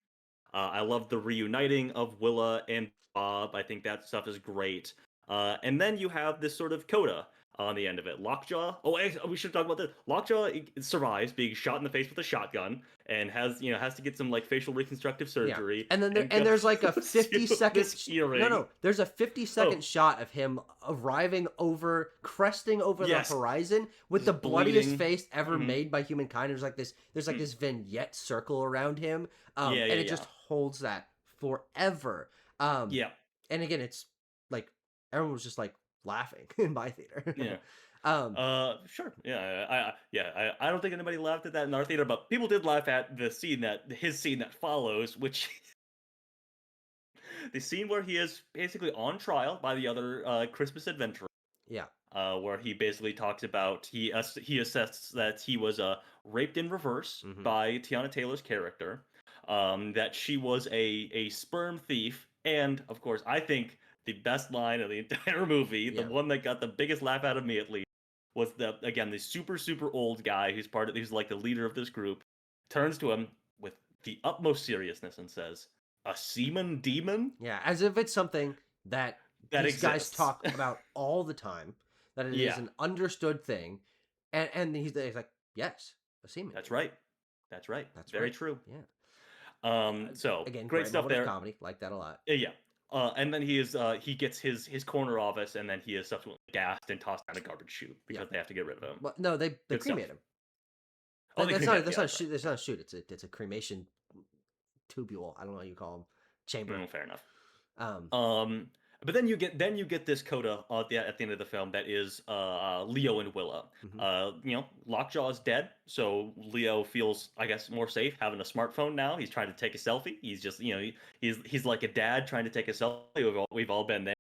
I love the reuniting of Willa and Bob. I think that stuff is great. And then you have this sort of coda on the end of it. Lockjaw. Oh, we should talk about this. Lockjaw survives being shot in the face with a shotgun and has to get some like facial reconstructive yeah. surgery And then and there's like a goes 50 to second this earring. no, there's a 50-second Oh, shot of him arriving over cresting over the yes, horizon with the just bloodiest bleeding. face ever Hmm. made by humankind. There's like this vignette circle around him. Yeah, And yeah, it just yeah, holds that forever. Um yeah, and again, it's like everyone was just like laughing in my theater. yeah. um Sure. Yeah, I don't think anybody laughed at that in our theater, but people did laugh at his scene that follows, which the scene where he is basically on trial by the other Christmas adventurer, yeah. where he basically talks about he assesses that he was raped in reverse Mhm. by Tiana Taylor's character, that she was a sperm thief, and of course, I think the best line of the entire movie, the Yeah. one that got the biggest laugh out of me at least, was the super old guy who's like the leader of this group, turns to him with the utmost seriousness and says, "A semen demon Yeah, as if it's something that that these guys exists." talk about all the time, that it is Yeah, an understood thing, and he's like, yes, a semen that's demon. right. That's right. That's Very right. true. Yeah. So Again, great great stuff moment of there. comedy. Like that a lot. Yeah. And then he gets his corner office, and then he is subsequently gassed and tossed down a garbage chute Yeah. because they have to get rid of him. Well, no, they Good stuff. cremate him. Oh, they cremated. Yeah, That's not a that's right. shoot. That's not a shoot. It's a cremation tubule. I don't know what you call them. Chamber. Fair enough. Um. Um, but then you get this coda at the end of the film that is Leo and Willa. Mhm. Lockjaw is dead, so Leo feels, I guess, more safe having a smartphone now. He's trying to take a selfie. He's just he's like a dad trying to take a selfie. We've all been there.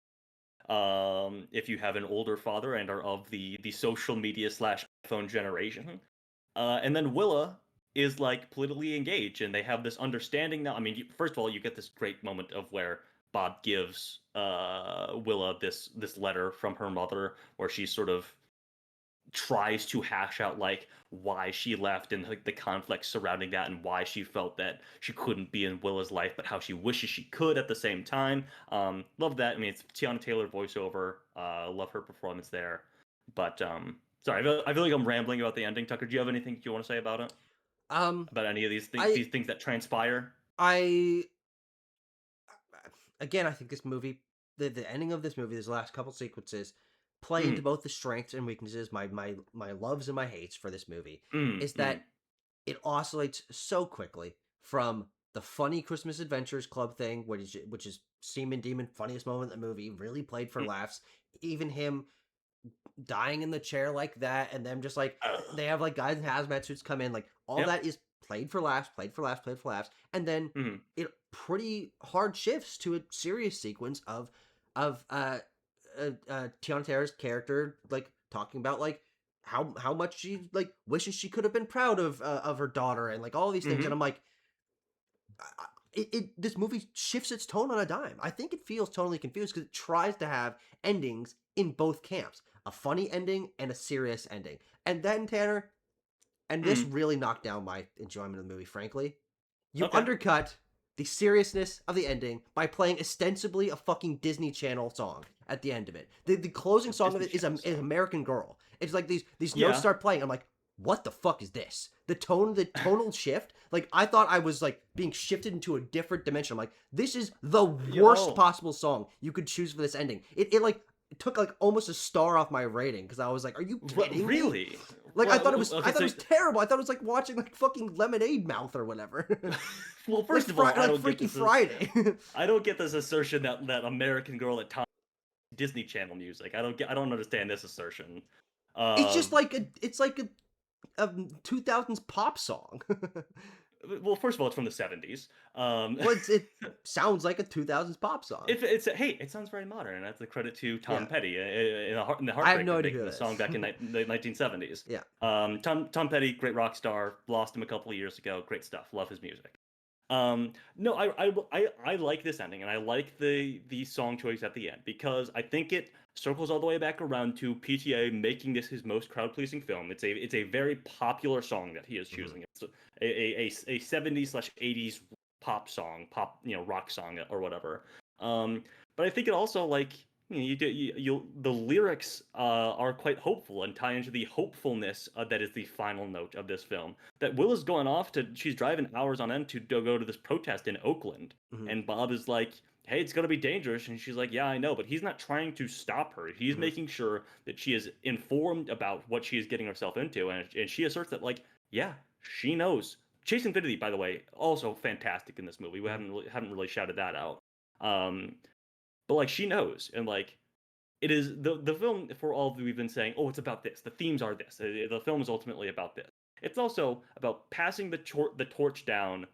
If you have an older father and are of the social media slash iPhone generation. And then Willa is like politically engaged, and they have this understanding now. I mean, first of all, you get this great moment of where Bob gives Willa this letter from her mother, where she sort of tries to hash out like why she left and like the conflict surrounding that, and why she felt that she couldn't be in Willa's life, but how she wishes she could at the same time. Love that. I mean, it's Tiana Taylor voiceover. Love her performance there. But sorry, I feel like I'm rambling about the ending. Tucker, do you have anything you want to say about it? Um. About any of I these things that transpire? I again, I think this movie, the ending of this movie, these last couple sequences, play into Mm, both the strengths and weaknesses, my loves and my hates for this movie. mm, Is mm, that it oscillates so quickly from the funny Christmas Adventures Club thing, which is Seaman Demon funniest moment in the movie, really played for mm. laughs. Even him dying in the chair like that, and them just like Ugh. they have like guys in hazmat suits come in, like all Yep. that is played for laughs, played for laughs, played for laughs, and then Mm, it pretty hard shifts to a serious sequence of Tiana Taylor's character like talking about like how much she like wishes she could have been proud of her daughter and like all these things, and mm-hmm. I'm like, this movie shifts its tone on a dime. I think it feels totally confused because it tries to have endings in both camps, a funny ending and a serious ending. And then Tanner, and this Mm. really knocked down my enjoyment of the movie, frankly. You Okay. undercut the seriousness of the ending by playing ostensibly a fucking Disney Channel song at the end of it. The closing song of Disney it Channel is song. American Girl. It's like these notes Yeah. start playing. I'm like, what the fuck is this? The tonal shift, like I thought I was like being shifted into a different dimension. I'm like, this is the worst Oh, possible song you could choose for this ending. It like it took like almost a star off my rating because I was like, are you kidding me? really? Like Well, I okay, thought it so was terrible. I thought it was like watching like fucking Lemonade Mouth or whatever. well, first of all, I Like don't get Freaky this. Friday. I don't get this assertion that American Girl at Tom Disney Channel music. I don't understand this assertion. It's just Um, like it's like a 2000s pop song. well, first of all, it's from the 70s. Well, it sounds like a 2000s pop song. If it's hey, it sounds very modern, and that's a credit to Tom Yeah, Petty in the I have no Heartbreakers idea who making the that song is. back in the 1970s. Yeah. Tom Petty, great rock star, lost him a couple of years ago. Great stuff. Love his music. No, I like this ending, and I like the song choice at the end because I think it circles all the way back around to PTA making this his most crowd pleasing film. It's a very popular song that he is Hmm. choosing. It's a 70s slash 80s pop song, pop rock song or whatever. But I think it also like the lyrics are quite hopeful and tie into the hopefulness that is the final note of this film that Will is going off to she's driving hours on end to go to this protest in Oakland Hmm. and Bob is like, "Hey, it's going to be dangerous." And she's like, "Yeah, I know," but he's not trying to stop her. He's Hmm. making sure that she is informed about what she is getting herself into and she asserts that like, yeah, she knows. Chase Infinity, by the way, also fantastic in this movie. We Hmm. haven't really shouted that out. Um but like she knows and like it is the film for all we've been saying, oh, it's about this, the themes are this, the film is ultimately about this. It's also about passing the torch down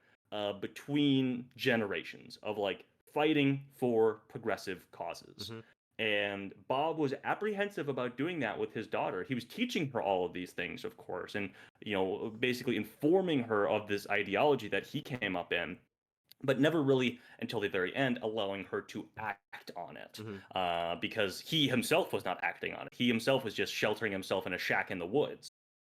between generations of like fighting for progressive causes. Hmm. And Bob was apprehensive about doing that with his daughter. He was teaching her all of these things, of course, and basically informing her of this ideology that he came up in, but never really until the very end allowing her to act on it, Hmm. because he himself was not acting on it. He himself was just sheltering himself in a shack in the woods.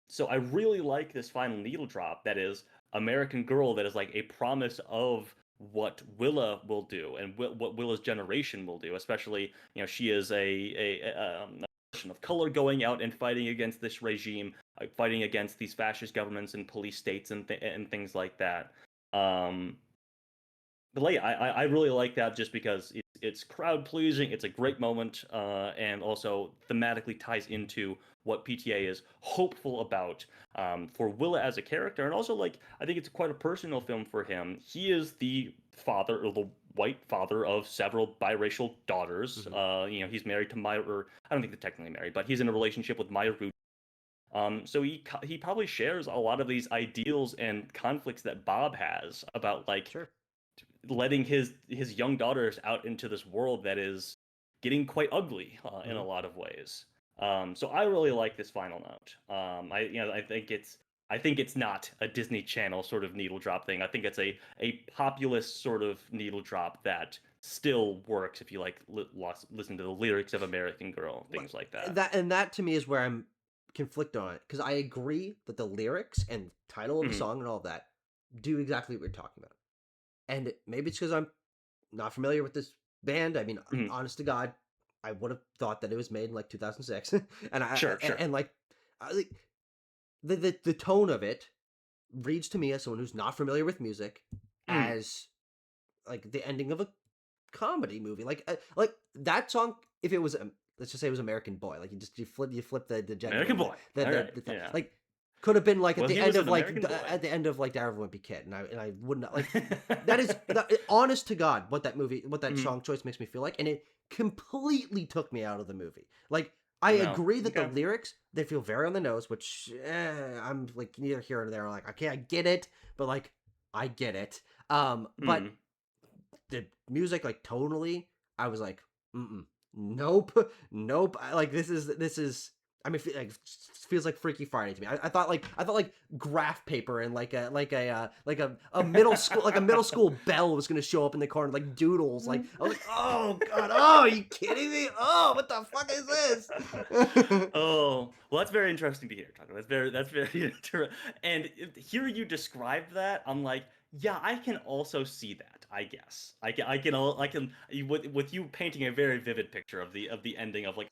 So I really like this final needle drop that is American Girl, that is like a promise of what Willa will do and what Willa's generation will do. Especially, she is a person of color going out and fighting against this regime, fighting against these fascist governments and police states and things like that. Um, but like I really like that just because it's crowd pleasing. It's a great moment, and also thematically ties into what PTA is hopeful about for Willa as a character, and also like I think it's quite a personal film for him. He is the father or the white father of several biracial daughters. Hmm. He's married to Maya, or I don't think they're technically married, but he's in a relationship with Maya Rudolph. So he probably shares a lot of these ideals and conflicts that Bob has about like Sure. letting his young daughters out into this world that is getting quite ugly in a Hmm. lot of ways. So I really like this final note. I think it's not a Disney Channel sort of needle drop thing. I think it's a populist sort of needle drop that still works if you like listen to the lyrics of American Girl, things like that. That to me is where I'm conflicted on it because I agree that the lyrics and title of the Hmm. song and all of that do exactly what you're talking about. And maybe it's because I'm not familiar with this band. I mean, Hmm. honest to God, I would have thought that it was made in like 2006, and Sure, sure. like, like the tone of it reads to me as someone who's not familiar with music Mm, as like the ending of a comedy movie. Like that song, if it was let's just say it was American Boy, like you flip the gender American of Boy. All right. Yeah. like could have been like at Well, the he end was of an like American boy. at the end of like Diary Wimpy Kid, and I would not like that is that, honest to God what that Mhm. song choice makes me feel like, and it completely took me out of the movie. Like I No. agree that the Okay. lyrics they feel very on the nose, which I'm like neither here nor there. Like okay, I get it, but like I get it. But Mm. the music like tonally, I was like, mm nope, nope. Like this is. I mean, like feels like Freaky Friday to me. I thought like graph paper and a middle school like a middle school bell was gonna show up in the corner like doodles. Like I was like, oh god, oh, are you kidding me? Oh, what the fuck is this? Oh, well, that's very interesting to hear, Tucker. That's very interesting. And hearing you describe that, I'm like, yeah, I can also see that. I guess I can with you painting a very vivid picture of the ending of like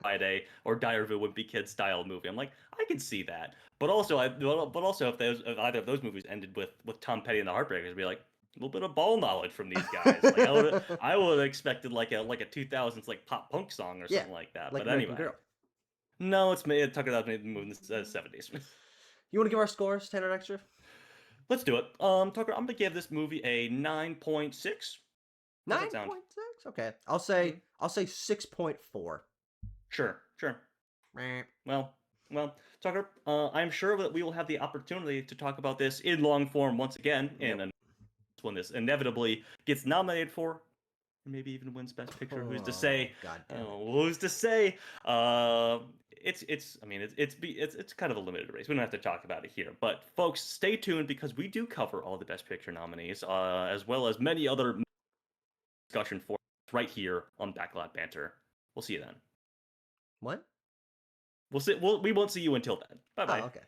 Friday or Die or a Wimpy Kid style movie. I'm like, I can see that. But also, if either of those movies ended with Tom Petty and the Heartbreakers, I'd be like, a little bit of ball knowledge from these guys. Like I would have expected like a 2000s like pop punk song or Yeah, something like that. like But American anyway, Girl. no, it's made Tucker that made the movie in the 70s. You want to give our scores, Tanner Extra? Let's do it. Tucker, I'm gonna give this movie a 9.6. How's that sound? 9.6. Okay, Hmm. I'll say 6.4. Sure, sure. Well, Tucker, I'm sure that we will have the opportunity to talk about this in long form once again Yep. when this inevitably gets nominated for, or maybe even wins Best Picture. Who's to Oh, say? God damn it. Who's to say? It's I mean it's kind of a limited race. We don't have to talk about it here, but folks, stay tuned because we do cover all the Best Picture nominees, as well as many other discussion for right here on Backlot Banter. We'll see you then. What? We won't see you until then. Bye Oh, bye. okay.